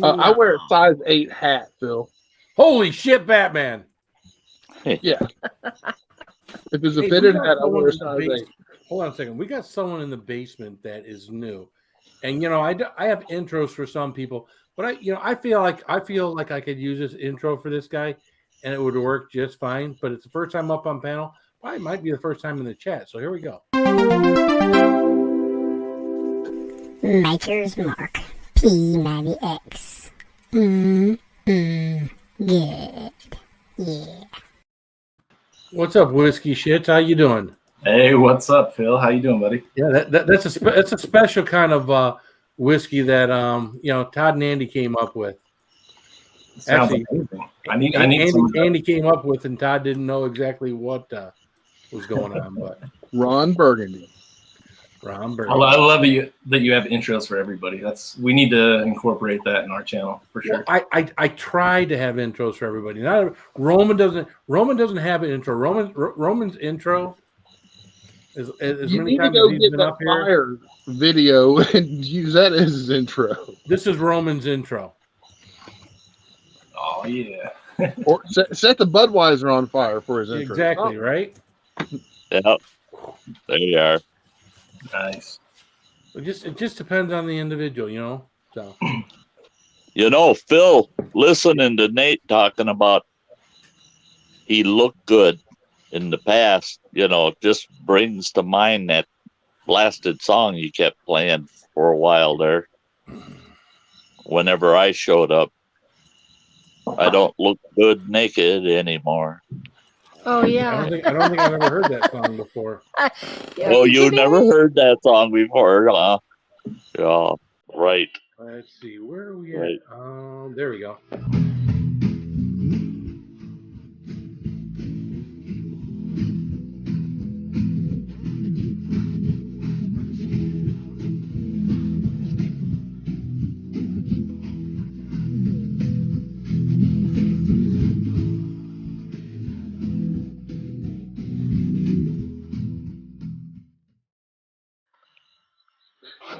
I wear a size 8 hat, Phil. Holy shit, Batman! Yeah. If it's a fitted hat, I wear a size 8. Hold on a second. We got someone in the basement that is new, and I have intros for some people, but I feel like I could use this intro for this guy, and it would work just fine. But it's the first time up on panel. Probably might be the first time in the chat. So here we go. Maker's Mark P90X. Good. Yeah. What's up, whiskey shits? How you doing? Hey, what's up, Phil? How you doing, buddy? Yeah, that's a special kind of whiskey that Todd and Andy came up with. Sounds amazing. I need some. Andy came up with, and Todd didn't know exactly what was going on, but Ron Burgundy. I love that you have intros for everybody. We need to incorporate that in our channel for sure. Well, I try to have intros for everybody. Roman doesn't have an intro. Roman's intro is you many need to times go as he's get been the up here. fire video and use that as his intro. This is Roman's intro. Oh yeah. Or set the Budweiser on fire for his intro. Exactly, right? Yep. There you are. Nice. It just depends on the individual, you know. So You know, Phil, listening to Nate talking about he looked good in the past, you know, just brings to mind that blasted song you kept playing for a while there. Whenever I showed up, I don't look good naked anymore. Oh yeah. I don't think I've ever heard that song before. Oh, you never heard that song before, huh? Yeah, right. Let's see, where are we Right. at? There we go.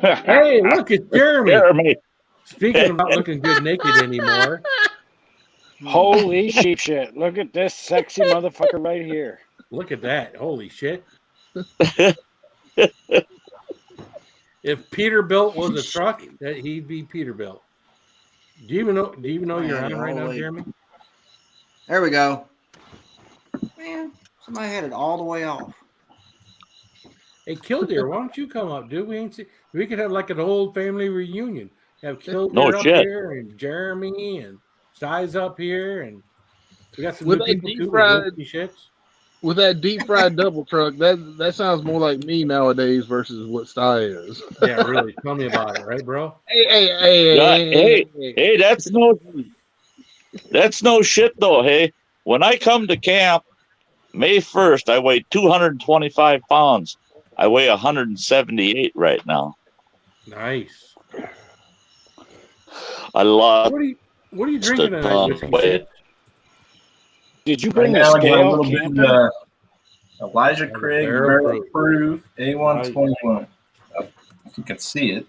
Hey, look, it's Jeremy. Jeremy. Speaking about looking good naked anymore. Holy sheep shit. Look at this sexy motherfucker right here. Look at that. Holy shit. If Peterbilt was a truck, that he'd be Peterbilt. Do you even know you're on right now, Jeremy? There we go. Man, somebody had it all the way off. Hey, Killdeer, why don't you come up, dude? We could have like an old family reunion. Have Killdeer up here and Jeremy and Size up here, and we got some With new that people deep too. fried- With shits. With that deep fried double truck, that sounds more like me nowadays versus what Sty is. Yeah, really. Tell me about it, right, bro? Hey, that's no shit though. Hey, when I come to camp May 1st, I weigh 225 pounds. I weigh 178 right now. Nice. I lost. What are you drinking tonight, Whiskey Shit? Did you bring Right a now, I got a scale? little bit Camping? Elijah Craig barrel Proof A121. If you can see it.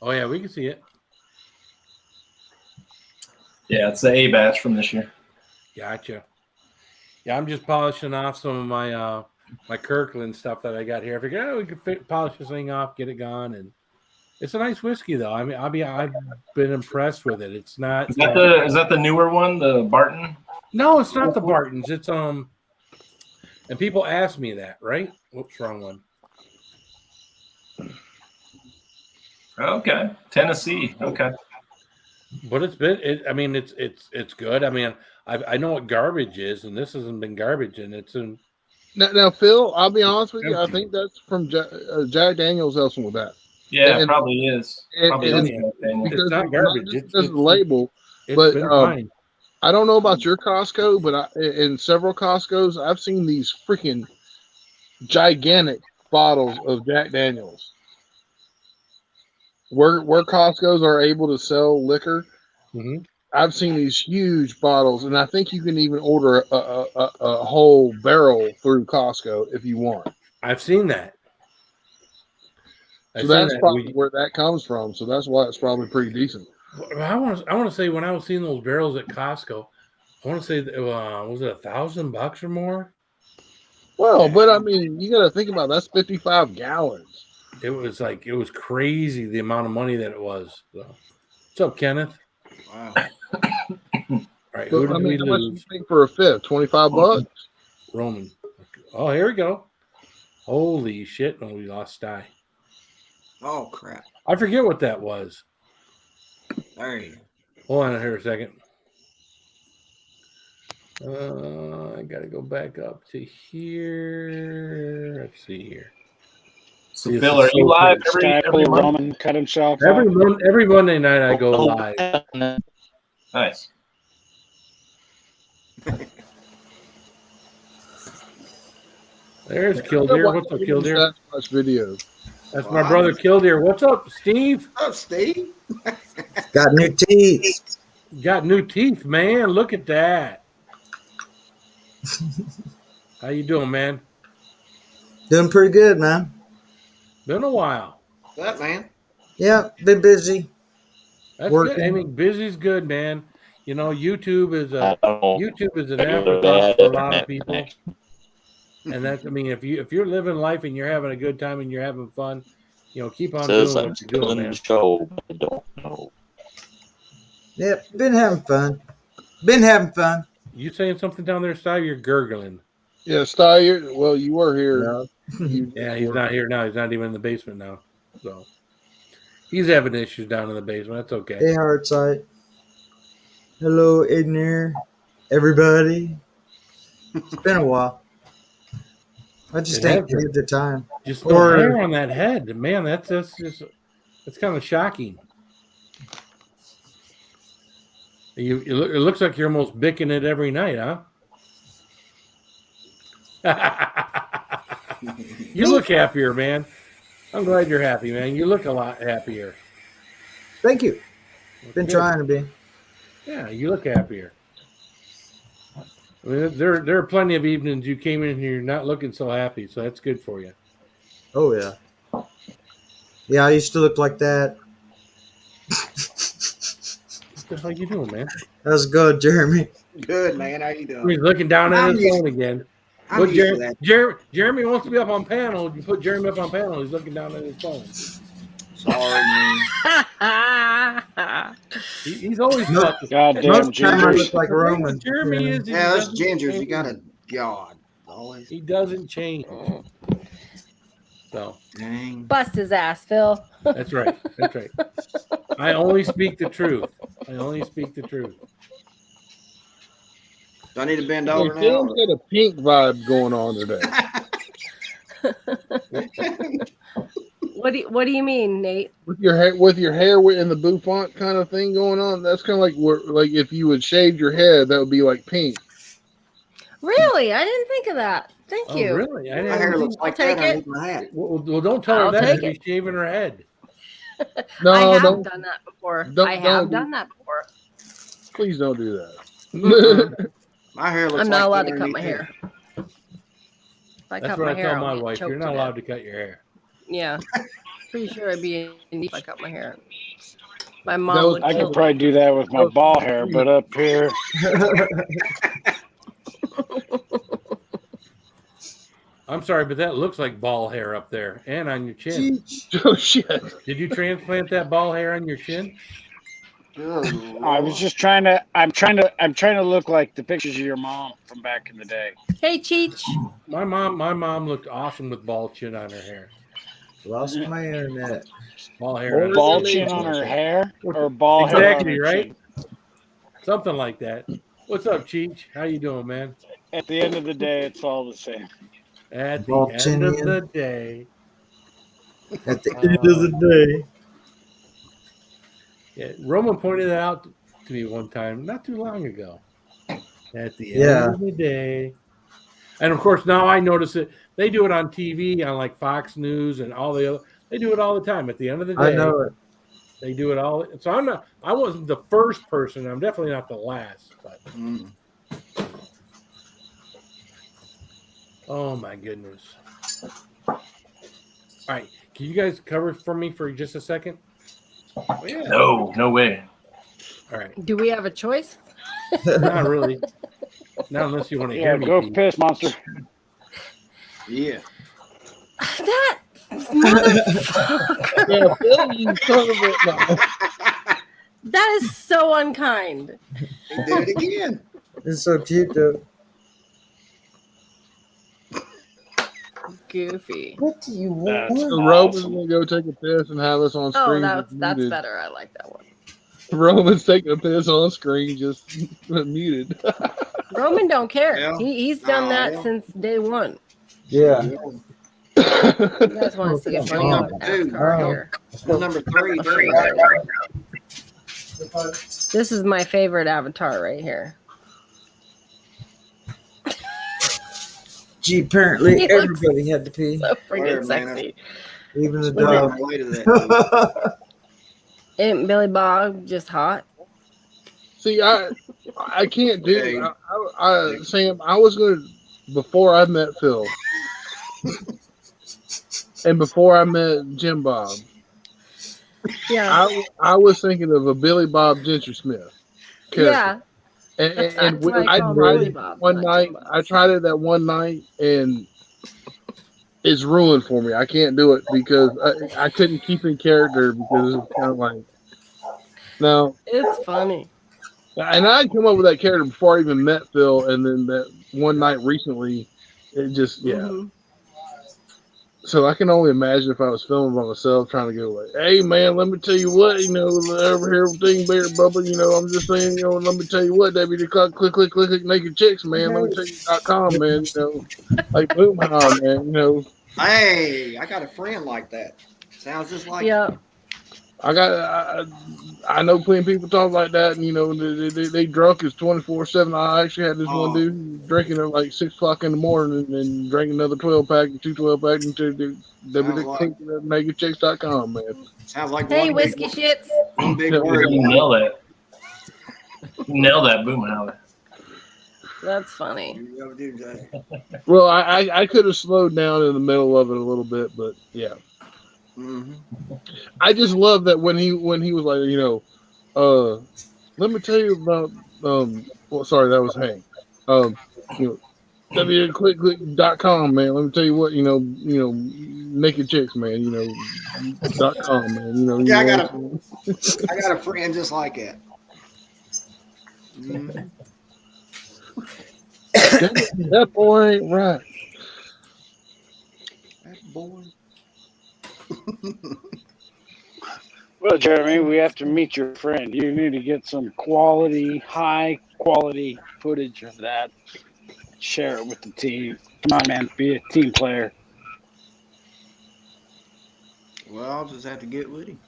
Oh yeah, we can see it. Yeah, it's the A batch from this year. Gotcha. Yeah, I'm just polishing off some of my my Kirkland stuff that I got here. I figured, we could polish this thing off, get it gone, and it's a nice whiskey though. I mean, I've been impressed with it. It's not. Is that the newer one, the Barton? No, it's not the Bartons. It's and people ask me that, right? Whoops, wrong one. Okay, Tennessee. Okay. But it's been. I mean, it's good. I mean, I know what garbage is, and this hasn't been garbage, and it's in. Now, Phil, I'll be honest with you. I think that's from Jack Daniels helping with that. Yeah, it probably is. It's not garbage. It's the label, it's but been fine. I don't know about your Costco, but in several Costcos, I've seen these freaking gigantic bottles of Jack Daniels. Where Costco's are able to sell liquor, I've seen these huge bottles, and I think you can even order a whole barrel through Costco if you want. I've seen that. So that's probably where that comes from. So that's why it's probably pretty decent. I want to say when I was seeing those barrels at Costco, I want to say was it $1,000 or more? Well, but I mean, you got to think about that's 55 gallons. It was crazy the amount of money that it was. So, what's up, Kenneth? Wow. All right, But, who did we how much do you lose? think for a fifth? $25? Roman. Oh, here we go. Holy shit! No, we lost Sty. Oh crap. I forget what that was. There you go. Hold on here a second. I gotta go back up to here. Let's see here. So Phil, are you live every month? Roman cut himself Every Monday night I go live. Nice. There's Killdeer. What's up, Killdeer? Watch videos. That's my brother Killdeer. What's up, Steve? What's up, Steve? Got new teeth. Got new teeth, man. Look at that. How you doing, man? Doing pretty good, man. Been a while. What's up, man? Yeah, been busy. That's Working. good. I mean, busy's good, man. You know, YouTube is I don't know. an Regular afterthought bad for a lot of internet people. connection. And that's, I mean, if you're living life and you're having a good time and you're having fun, you know, keep on Says doing I'm what you're still doing, in man. the show, but I don't know. Yep, been having fun. Been having fun. You saying something down there, Sty? You're gurgling. Yeah, Sty, well, you were here. Yeah, he's not here now. He's not even in the basement now. So he's having issues down in the basement. That's okay. Hey, Heartside. Hello, Igner. Everybody. It's been a while. I just It ain't has been. had the time. Just no hair on that head, man. That's just that's kind of shocking. It looks like you're almost bicking it every night, huh? You look happier, man. I'm glad you're happy, man. You look a lot happier. Thank you. Been Good. trying to be. Yeah, you look happier. I mean, there are plenty of evenings you came in here not looking so happy, so that's good for you. Oh, yeah. Yeah, I used to look like that. What the hell you doing, man? That's good, Jeremy. Good, man. How you doing? He's looking down at I'm his used- phone again. I'm Look, used to that. Jeremy wants to be up on panel. You put Jeremy up on panel. He's looking down at his phone. Sorry, man. He's always Most Goddamn of the time I gingers. look like Roman. Jeremy is. Yeah, those gingers, you gotta, God, always. He doesn't change. So Dang. Bust his ass, Phil. that's right. That's right. I only speak the truth. I only speak the truth. Do I need to bend Hey, over Phil's now? got a pink vibe going on today. What do you mean, Nate? With your hair in the bouffant kind of thing going on. That's kind of like like if you would shave your head, that would be like pink. Really? I didn't think of that. Thank Oh, you. really? I My didn't hair think- looks like I'll that take underneath my hat. Well, don't tell her I'll that. take She's it. shaving her head. No, I have don't. done that before. don't- I have don't- done that before. Please don't do that. My hair looks I'm not like allowed that to cut my underneath hair. If I That's cut what my I hair, tell I'll my get wife. You're choked not to allowed death. to cut your hair. Yeah. Pretty sure I'd be in deep if I cut my hair. My That mom was- would I kill could probably do that with my ball hair, but up here, I'm sorry, but that looks like ball hair up there and on your chin. Oh shit! Did you transplant that ball hair on your chin? I was just trying to. I'm trying to look like the pictures of your mom from back in the day. Hey, Cheech. My mom looked awesome with ball chin on her hair. Lost my internet. Ball hair. on her Ball chin. chin on her hair, or ball hair on Exactly her right. chin? Something like that. What's up, Cheech? How you doing, man? At the end of the day, it's all the same. At the Ball end chin of in. the day. At the end of the day. Yeah, Roman pointed that out to me one time, not too long ago. At the Yeah. end of the day. And of course, now I notice it. They do it on TV, on like Fox News and all the other. They do it all the time. At the end of the day, I know it. they do it all. So I wasn't the first person. I'm definitely not the last. But Mm. oh my goodness! All right, can you guys cover for me for just a second? Oh, yeah. No way. All right. Do we have a choice? Not really. Not unless you want to Yeah, hear me. go Pete. piss, monster. Yeah. That motherfucker. Yeah, Phil, you son of a. No. That is so unkind. He did it again. It's so cute, though. Goofy. What do you That's want? So Roman's gonna go take a piss and have us on Oh, screen. that's just muted. better. I like that one. Roman's taking a piss on screen, just muted. Roman don't care. Yeah. He's done Oh, that yeah. since day one. Yeah. You guys want to see a Oh, funny God. NASCAR Oh. here? Still number 3, too. This is my favorite avatar right here. Gee, apparently He looks everybody had to pee. So freaking Weird, man. sexy. Even the Was it- dog. On my way to that. Isn't Billy Bob just hot? See, I can't do. Hey. Sam, I was gonna before I met Phil, and before I met Jim Bob. Yeah. I was thinking of a Billy Bob Gentry Smith character. Yeah. And That's why I I call him tried Billy it Bob, one not night. Joe Bob. I tried it that one night, and it's ruined for me. I can't do it because I couldn't keep in character because it's kind of like no. It's funny. And I had come up with that character before I even met Phil, and then that one night recently, it just Mhm. So I can only imagine if I was filming by myself, trying to go like, "Hey man, let me tell you what, over here with Ding Bear Bubba, I'm just saying, let me tell you what, click, naked chicks, man. Let me tell you.com, man. Like Boomhauer, man. Hey, I got a friend like that. Sounds just like I know plenty of people talk like that, and they drunk is 24/7. I actually had this one dude drinking at like 6 o'clock in the morning and drank another 12-pack and 2 12-packs into nakedchicks.com, man. Sounds like Hey, one whiskey shits. One big Yeah. word. You nail that. Nail that, Boomhauer. That's funny. Well, I could have slowed down in the middle of it a little bit, but yeah. Mm-hmm. I just love that when he was like, let me tell you about well, sorry, that was Hank. www.click.com, man. Let me tell you what, naked chicks, man, .com, man, Yeah, I got a friend just like that. Mm-hmm. That boy ain't right. That boy. Well, Jeremy, we have to meet your friend. You need to get some high quality footage of that. Share it with the team. Come on, man. Be a team player. Well, I'll just have to get with him.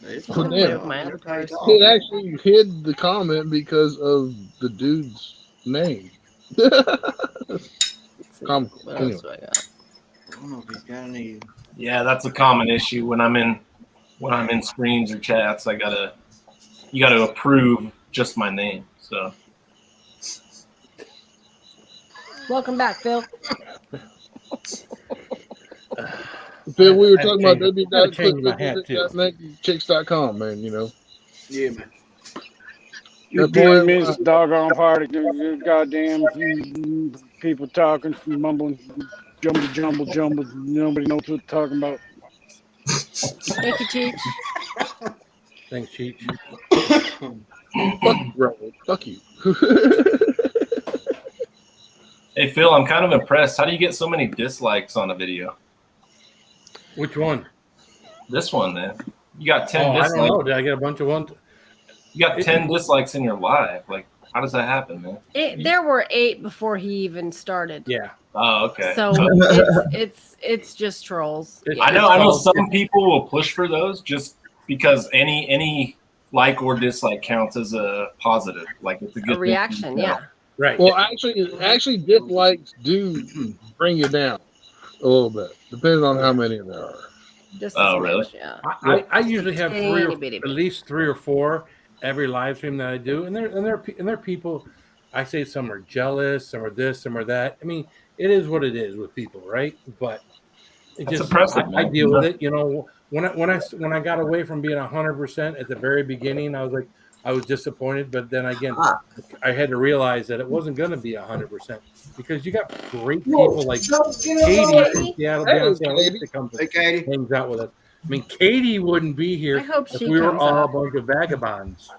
It's So fun, damn, man. it actually hid the comment because of the dude's name. Comical. What else do I got? I don't know if he's got any. Yeah, that's a common issue when I'm in screens or chats. You gotta approve just my name. So Welcome back, Phil. Phil, we were I had talking to about change- I had to change my hat, too. www.nakedchicks.com, man. Yeah, man. You That boy- did miss doggone party. Goddamn people talking, mumbling, jumble. Nobody knows what they're talking about. Thank you, Cheech. Thanks, Cheech. Fuck you, Robert. Fuck you. hey Phil, I'm kind of impressed. How do you get so many dislikes on a video? Which one? This one, man. You got 10 I dislikes. don't know. Did I get a bunch of ones? You got 10 dislikes in your live. Like, how does that happen, man? There were 8 before he even started. Yeah. Oh, okay. So it's just trolls. I know some people will push for those just because any like or dislike counts as a positive. Like it's a good reaction, yeah. Right. Well, actually, dislikes do bring you down a little bit, depending on how many there are. Just really? Yeah. I usually have at least 3 or 4 every live stream that I do, and they're people. I say some are jealous, some are this, some are that. I mean, it is what it is with people, right? But That's impressive, I man. deal with it. When I got away from being 100% at the very beginning, I was disappointed. But then again, I had to realize that it wasn't going to be 100% because you got great people like Katie from Seattle, that comes and hangs out with us. I mean, Katie wouldn't be here I hope if she we were comes all up. a bunch of vagabonds.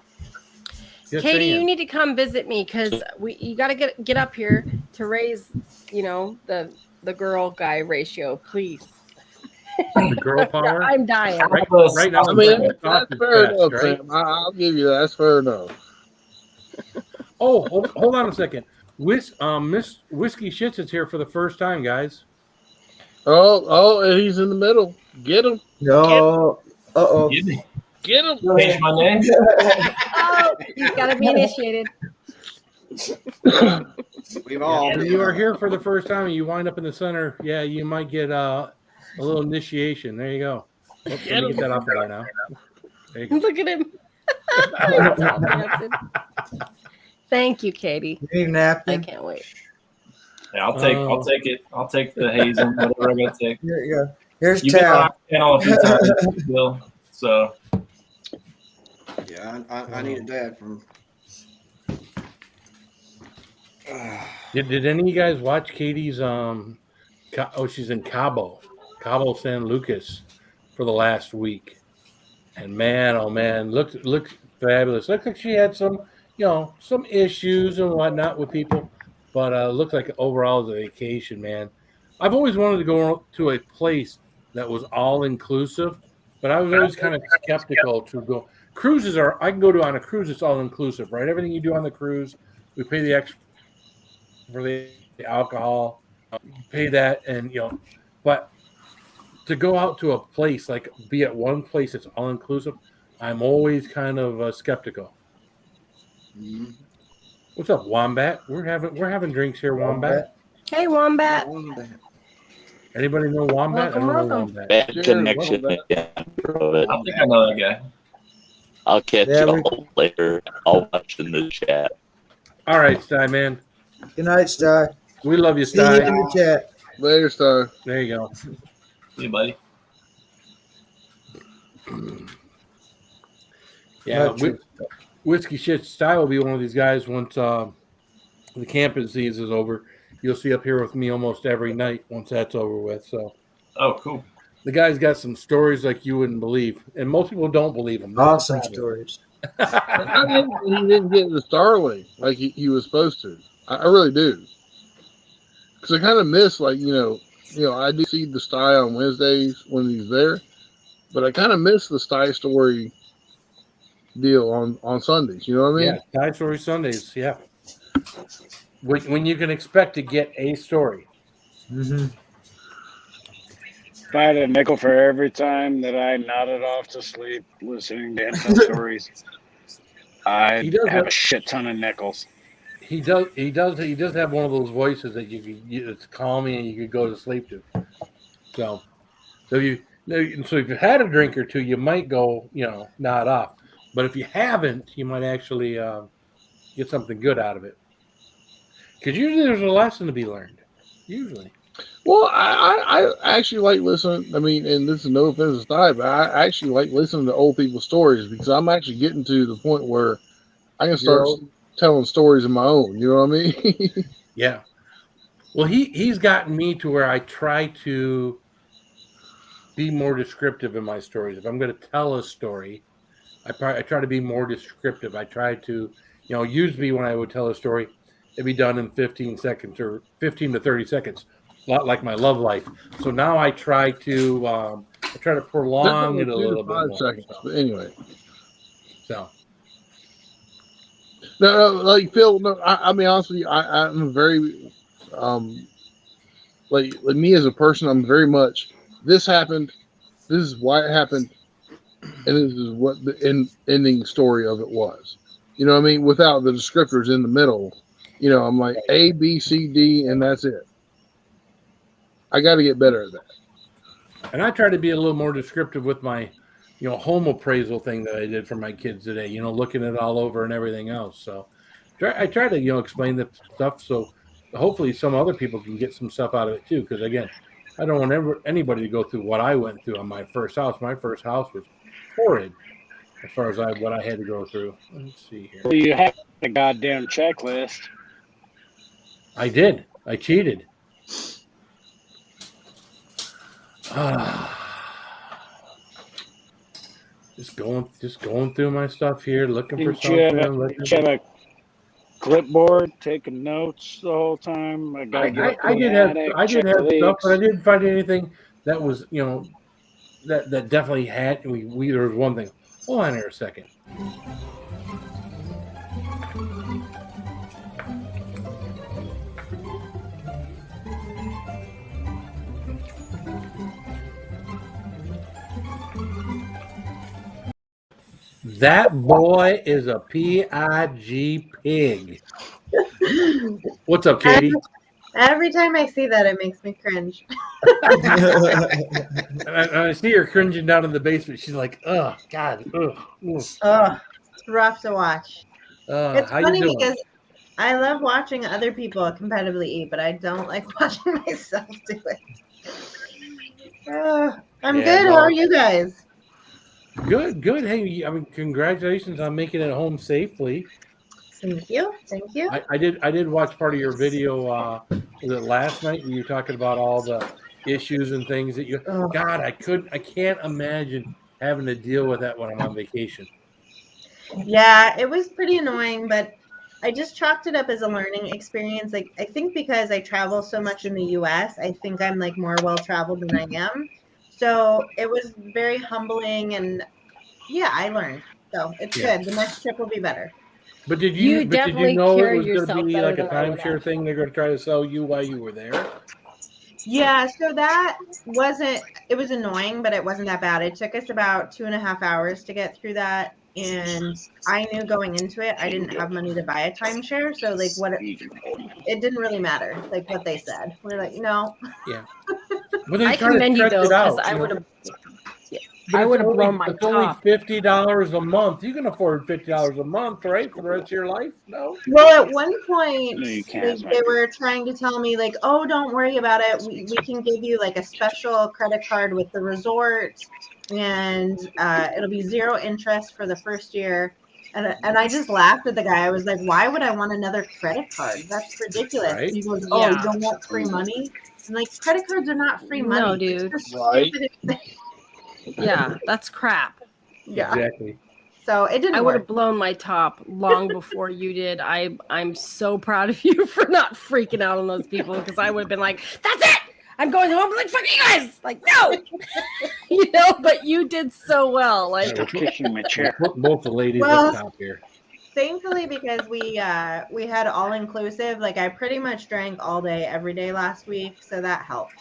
Just Katie, saying. you need to come visit me because you got to get up here to raise, the girl guy ratio, please. The girl power. I'm dying. Right now, I mean, that's fair enough, Sam. I'll give you that. That's fair enough. Oh, hold on a second. Miss Whiskey Shits is here for the first time, guys. Oh, and he's in the middle. Get him. No. Uh-oh. Get him. Change my name. Oh, he's got to be initiated. We've all. When you are here for the first time and you wind up in the center, yeah, you might get a little initiation. There you go. Oops, let me get that off there now. There you go. Look at him. Thank you, Katie. You need a napkin? I can't wait. Yeah, I'll take it. I'll take the haze and whatever I gotta take. Here you go. Here's You've been on Tal. our channel a few times, Bill. So Yeah, I need a dad from. Did any of you guys watch Katie's she's in Cabo San Lucas for the last week, and man, oh man, looked fabulous. Looked like she had some some issues and whatnot with people, but looked like overall the vacation, man. I've always wanted to go to a place that was all inclusive, but I was always kind of skeptical to go. Cruises I can go to on a cruise. It's all inclusive, right? Everything you do on the cruise, we pay the extra for the alcohol, you pay that, and but to go out to a place, like be at one place that's all inclusive, I'm always kind of skeptical. Mm-hmm. What's up, Wombat? We're having drinks here, Wombat. Hey, Wombat. Anybody know Wombat? Welcome, I don't know welcome. Wombat. Bad Sure, connection well, again. I think I know that guy. I'll catch Yeah, you all later. I'll watch in the chat. All right, Sty man. Good night, Star. We love you, See you Sty. in the chat. Later, Star. There you go. See you, buddy. Yeah, Not true. Whiskey Shit Sty will be one of these guys once the camping season is over. You'll see up here with me almost every night once that's over with. So, Oh, cool. the guy's got some stories like you wouldn't believe, and most people don't believe them. That's the Awesome problem. stories. I think he didn't get the Starlink like he was supposed to. I really do. Because I kind of miss, like, I do see the Sty on Wednesdays when he's there, but I kind of miss the Sty story deal on Sundays. You know what I mean? Yeah, Sty Story Sundays. Yeah. When you can expect to get a story. Mm-hmm. If I had a nickel for every time that I nodded off to sleep listening to info stories, I He does have have- a shit ton of nickels. He does have one of those voices that it's calming and you could go to sleep to. So if you've had a drink or two, you might go, nod off. But if you haven't, you might actually get something good out of it. Because usually there's a lesson to be learned. Usually. Well, I actually like listening. I mean, and this is no offense to Sty, but I actually like listening to old people's stories because I'm actually getting to the point where I can start telling stories of my own. You know what I mean? Yeah. Well, he's gotten me to where I try to be more descriptive in my stories. If I'm going to tell a story, I try to be more descriptive. I try to, usually when I would tell a story, it'd be done in 15 seconds or 15 to 30 seconds, a lot like my love life. So now I try to prolong it a little bit more. Seconds, but anyway. So. No, like Phil. No, I'll be honest with you. I'm very, like me as a person. I'm very much. This happened. This is why it happened, and this is what the ending story of it was. You know what I mean? Without the descriptors in the middle. I'm like A, B, C, D, and that's it. I got to get better at that. And I try to be a little more descriptive with my, home appraisal thing that I did for my kids today, looking it all over and everything else. So I try to, explain the stuff so hopefully some other people can get some stuff out of it too. Because again, I don't want anybody to go through what I went through on my first house. My first house was horrid as far as what I had to go through. Let's see here. Well, you have the goddamn checklist. I did. I cheated. Just going through my stuff here, looking for Didn't you something. have a clipboard taking notes the whole time? I did have stuff, but I didn't find anything that was that definitely had. There was one thing. Hold on here a second. That boy is a PIG pig. What's up, Katie? Every time I see that, it makes me cringe. I see her cringing down in the basement. She's like, "Oh God, ugh." Oh, it's rough to watch. It's how you funny doing? because I love watching other people competitively eat, but I don't like watching myself do it. I'm Yeah, good. no. How are you guys? Good, good. Hey, I mean, congratulations on making it home safely. Thank you. Thank you. I did watch part of your video. Was it last night? Where you were talking about all the issues and things that you. God, I can't imagine having to deal with that when I'm on vacation. Yeah, it was pretty annoying, but I just chalked it up as a learning experience. Like, I think because I travel so much in the US, I think I'm like more well traveled than I am. So it was very humbling, and yeah, I learned. So it's Yeah. good. The next trip will be better. But did You you definitely know it carry was going yourself to be better like a than I would timeshare have. thing? They're going to try to sell you while you were there. Yeah, so that wasn't, it was annoying, but it wasn't that bad. It took us about 2.5 hours to get through that. And I knew going into it, I didn't have money to buy a timeshare. So, like, it didn't really matter, like, what they said. We're like, no. Yeah. But they I try to commend you stretch though, it because out, I you know? would have. But I it's would have only- blown my It's only top. $50 a month. You can afford $50 a month, right, for the rest of your life? No. Well, at one point, No, you can't. they were trying to tell me, like, oh, don't worry about it. We can give you, like, a special credit card with the resort, and it'll be 0 interest for the first year. And I just laughed at the guy. I was like, why would I want another credit card? That's ridiculous. Right. And he goes, oh, Yeah. you don't want free money? I'm like, credit cards are not free money. No, It's dude. the Right. stupidest thing. Yeah, that's crap. Yeah. Exactly. So it didn't I would work. have blown my top long before you did. I'm so proud of you for not freaking out on those people, because I would have been like, that's it. I'm going home. Like, fuck you guys. Like, no. You know, but you did so well. Like, Stop kicking my chair. Both the ladies Well, up top here. Thankfully, because we had all inclusive, like I pretty much drank all day every day last week, so that helped.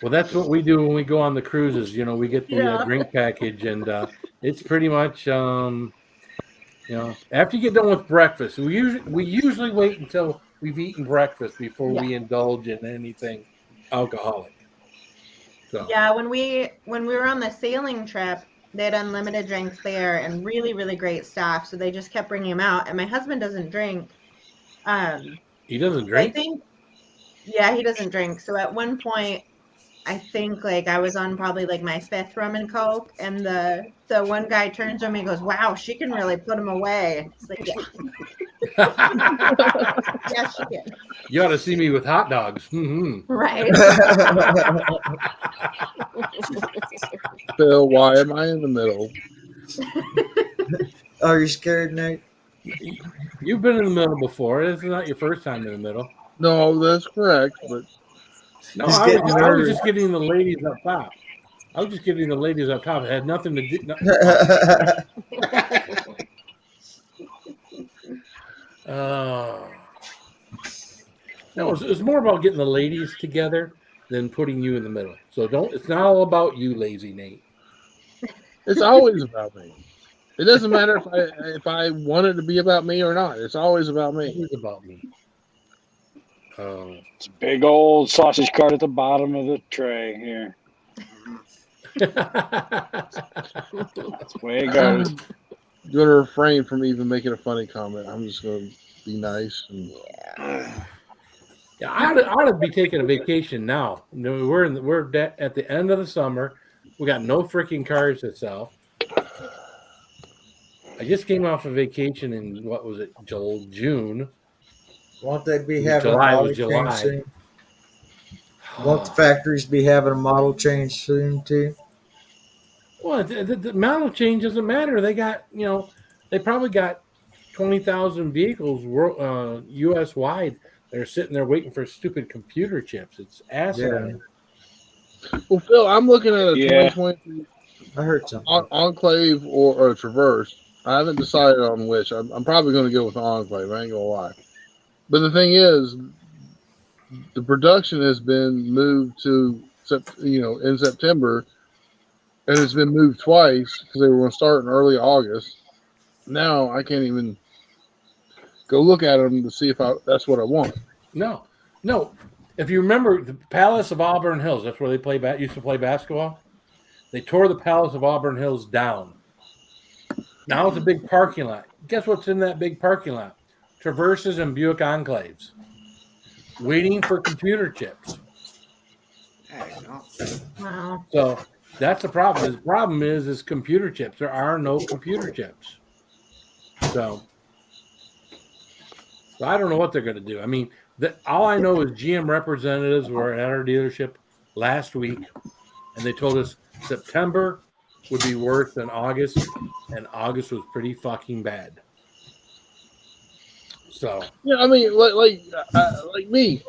Well, that's what we do when we go on the cruises. You know, we get the Yeah. drink package, and it's pretty much, you know, after you get done with breakfast, we usually wait until we've eaten breakfast before we indulge in anything alcoholic. So Yeah, when we were on the sailing trip, they had unlimited drinks there and really, really great staff. So they just kept bringing them out. And my husband doesn't drink. he doesn't I drink. think, yeah, he doesn't drink. So at one point, I think like I was on probably like my 5th rum and coke, and the one guy turns to me and goes, "Wow, she can really put them away." It's like, yeah, yeah, she can. You ought to see me with hot dogs. Mm-hmm. Right. Phil, why am I in the middle? Are you scared, Nate? You've been in the middle before. This is not your first time in the middle. No, that's correct, but No, He's I getting was nervous. just getting the ladies up top. I was just getting the ladies up top. It had nothing to do. No, it's more about getting the ladies together than putting you in the middle. So don't. It's not all about you, lazy Nate. it's always about me. It doesn't matter if I want it to be about me or not. It's always about me. It's about me. It's a big old sausage cart at the bottom of the tray here. That's the way it goes. I'm going to refrain from even making a funny comment. I'm just going to be nice. And... Yeah, I ought to be taking a vacation now. You know, we're at the end of the summer. We got no freaking cars to sell. I just came off a vacation in what was it, June? Won't they be Was it having July? a It model was change July. soon? Won't the factories be having a model change soon too? Well, the model change doesn't matter. They got, you know, they probably got 20,000 vehicles U.S. wide. They're sitting there waiting for stupid computer chips. It's asinine. Well, Phil, I'm looking at a 2020 I heard something. Enclave or Traverse. I haven't decided on which. I'm probably going to go with the Enclave. I ain't going to lie. But the thing is, the production has been moved to, in September, and it's been moved twice because they were going to start in early August. Now I can't even go look at them to see if that's what I want. No. If you remember the Palace of Auburn Hills, that's where they used to play basketball. They tore the Palace of Auburn Hills down. Now it's a big parking lot. Guess what's in that big parking lot? Traverses and Buick Enclaves, waiting for computer chips. Wow. So that's the problem. The problem is computer chips. There are no computer chips. So I don't know what they're going to do. I mean, all I know is GM representatives were at our dealership last week, and they told us September would be worse than August, and August was pretty fucking bad. So yeah, I mean, like me,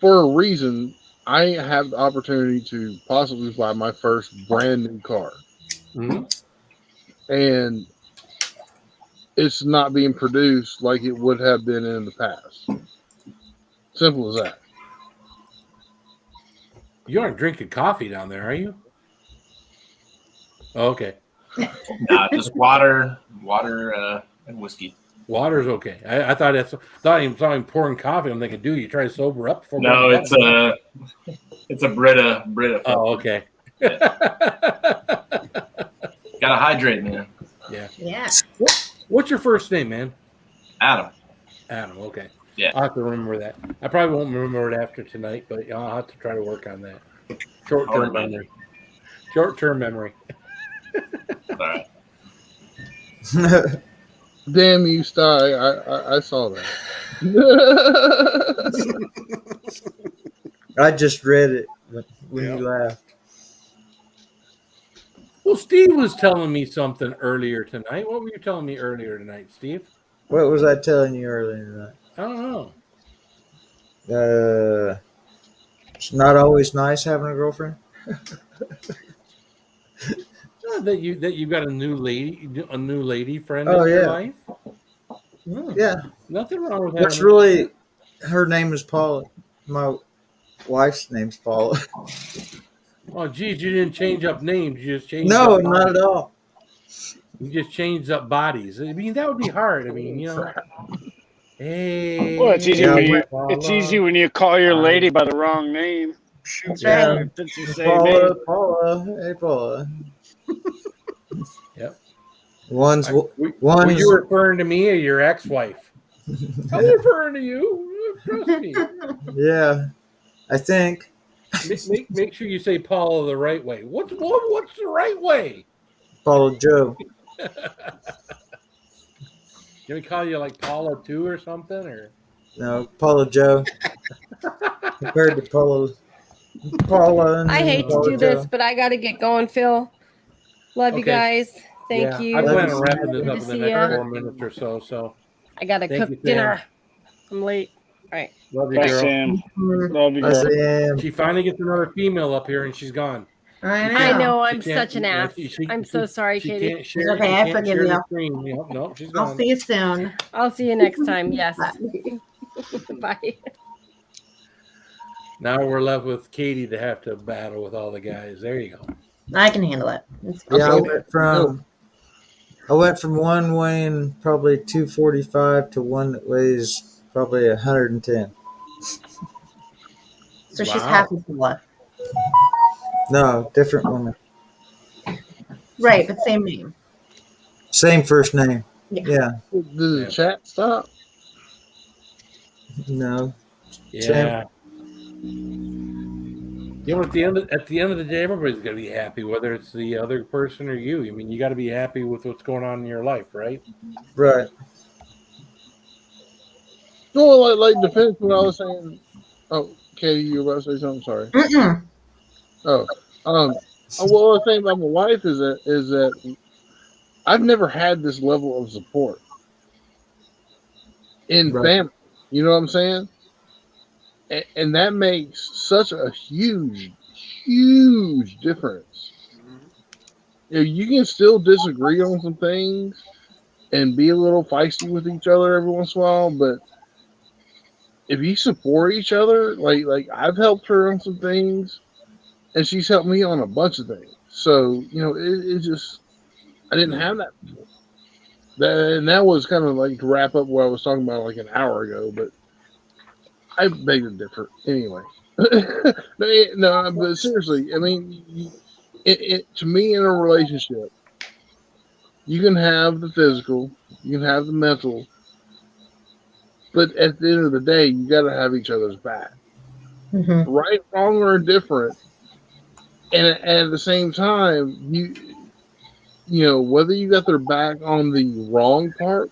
for a reason, I have the opportunity to possibly buy my first brand new car, and it's not being produced like it would have been in the past. Simple as that. you aren't drinking coffee down there, are you? Oh, okay. Nah, just water, and whiskey. Water's okay. I thought he was pouring coffee. I'm thinking, dude, you try to sober up before. No, it's a Brita. Oh, okay. Gotta hydrate, man. Yeah. Yeah. What's your first name, man? Adam. Adam. Okay. Yeah. I'll have to remember that. I probably won't remember it after tonight, but I'll have to try to work on that. Short-term memory. Short-term memory. All right. Damn you, Sty. I saw that. I just read it when you laughed. Well, Steve was telling me something earlier tonight. What were you telling me earlier tonight, Steve? What was I telling you earlier tonight? I don't know. It's not always nice having a girlfriend. That you got a new lady friend Oh, in your yeah. life. Yeah. Nothing wrong with that. Which really, her name is Paula. My wife's name's Paula. Oh, geez, you didn't change up names. You just changed. No, up not bodies. at all. You just changed up bodies. I mean, that would be hard. I mean, you know. Hey. Well, it's easy when you call your lady by the wrong name. That's right. Since you say Paula, name. Paula, hey Paula. Yep. Were you referring to me or your ex-wife? I'm referring to you. Trust me. Yeah, I think. Make sure you say Paula the right way. What's the right way? Paula Joe. Can we call you like Paula 2 or something? Or No, Paula Joe. Compared to Paula. And I hate to Paula do this, Joe. but I got to get going, Phil. Love you Okay. guys. Thank you. I plan on wrapping this Good up to in the see next ya. 4 minutes or so. So I got to Thank you, cook dinner. Sam. I'm late. All right. Love you, Bye, girl. Sam. Love you, Bye, girl. Sam. She finally gets another female up here, and she's gone. I know. I'm She can't- such an ass. I'm so sorry, she Katie. Can't share, Okay, she I can't forgive share you. the screen. No, she's gone. I'll see you soon. I'll see you next time. Yes. Bye. Now we're left with Katie to have to battle with all the guys. There you go. I can handle it. It's Yeah, fine. I went from one weighing probably 245 to one that weighs probably 110. So she's Wow. half as full. No, different woman. Right, but same name. Same first name. Yeah. Did the chat stop? No. Yeah. You know, at the end of the day, everybody's gonna be happy, whether it's the other person or you. I mean, you got to be happy with what's going on in your life, right? Right. No, like defense what I was saying. Oh, Katie, you were about to say something. Sorry. Mm-mm. Oh, what I was saying about my wife is that I've never had this level of support in Right. family. You know what I'm saying? And that makes such a huge difference. You know, you can still disagree on some things and be a little feisty with each other every once in a while, but if you support each other, like I've helped her on some things, and she's helped me on a bunch of things. So you know, it just I didn't have that before. That was kind of like to wrap up what I was talking about like an hour ago, but I beg to differ anyway. No, but seriously, I mean, to me in a relationship, you can have the physical, you can have the mental, but at the end of the day, you got to have each other's back. right, wrong, or indifferent. And at the same time, you know, whether you got their back on the wrong part,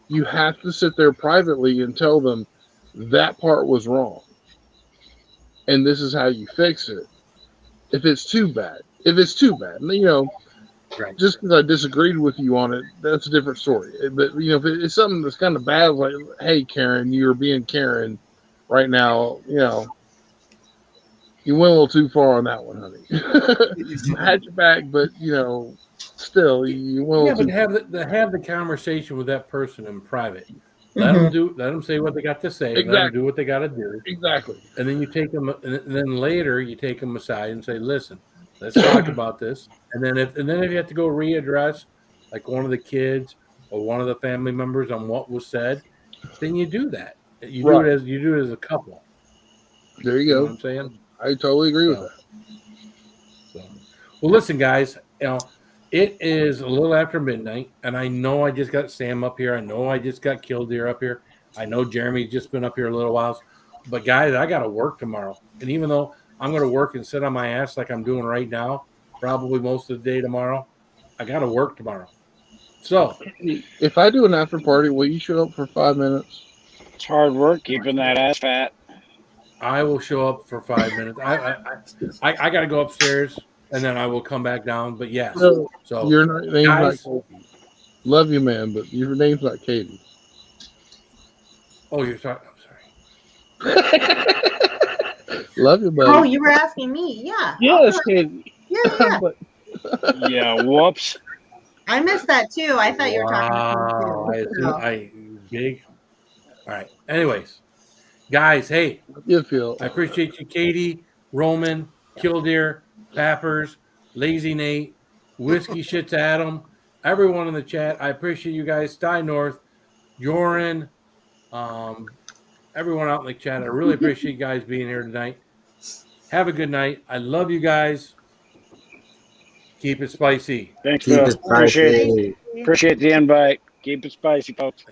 you have to sit there privately and tell them that part was wrong. And this is how you fix it. If it's too bad, you know, Right. just because I disagreed with you on it, that's a different story. But, you know, if it's something that's kind of bad, like, hey, Karen, you're being Karen right now, you know, you went a little too far on that one, honey. I had your back, but, you know, still, you went a Yeah, little but too have the conversation with that person in private. Let them say what they got to say. Let them Exactly. do what they got to do. Exactly. And then you take them, and then later you take them aside and say, "Listen, let's talk about this." And then if you have to go readdress, like one of the kids or one of the family members on what was said, then you do that. You Right. do it as a couple. There you You know go. what I'm saying? I totally agree with So- that. Well, listen, guys. You know, it is a little after midnight, and I know I just got Sam up here. I know I just got Killdeer up here. I know Jeremy's just been up here a little while. But guys, I got to work tomorrow, and even though I'm going to work and sit on my ass like I'm doing right now, probably most of the day tomorrow, I got to work tomorrow. So If I do an after party, will you show up for 5 minutes? It's hard work keeping that ass fat. I will show up for 5 minutes. I got to go upstairs, and then I will come back down. But yes, so your name's guys, not Katie. Love you, man, but your name's not Katie. Oh, you're sorry. I'm sorry. Love you, buddy. Oh, you were asking me? Yeah. Yes, Katie. Yeah. Yeah, whoops. I missed that too. I thought you were Wow, talking to me too. big. All right. Anyways, guys, hey, you feel? I appreciate you, Katie, Roman, Killdeer, Pappers, Lazy Nate, Whiskey Shits Adam, everyone in the chat. I appreciate you guys. Sty North, Joran, everyone out in the chat. I really appreciate you guys being here tonight. Have a good night. I love you guys. Keep it spicy. Thanks, Phil. Appreciate the invite. Keep it spicy, folks.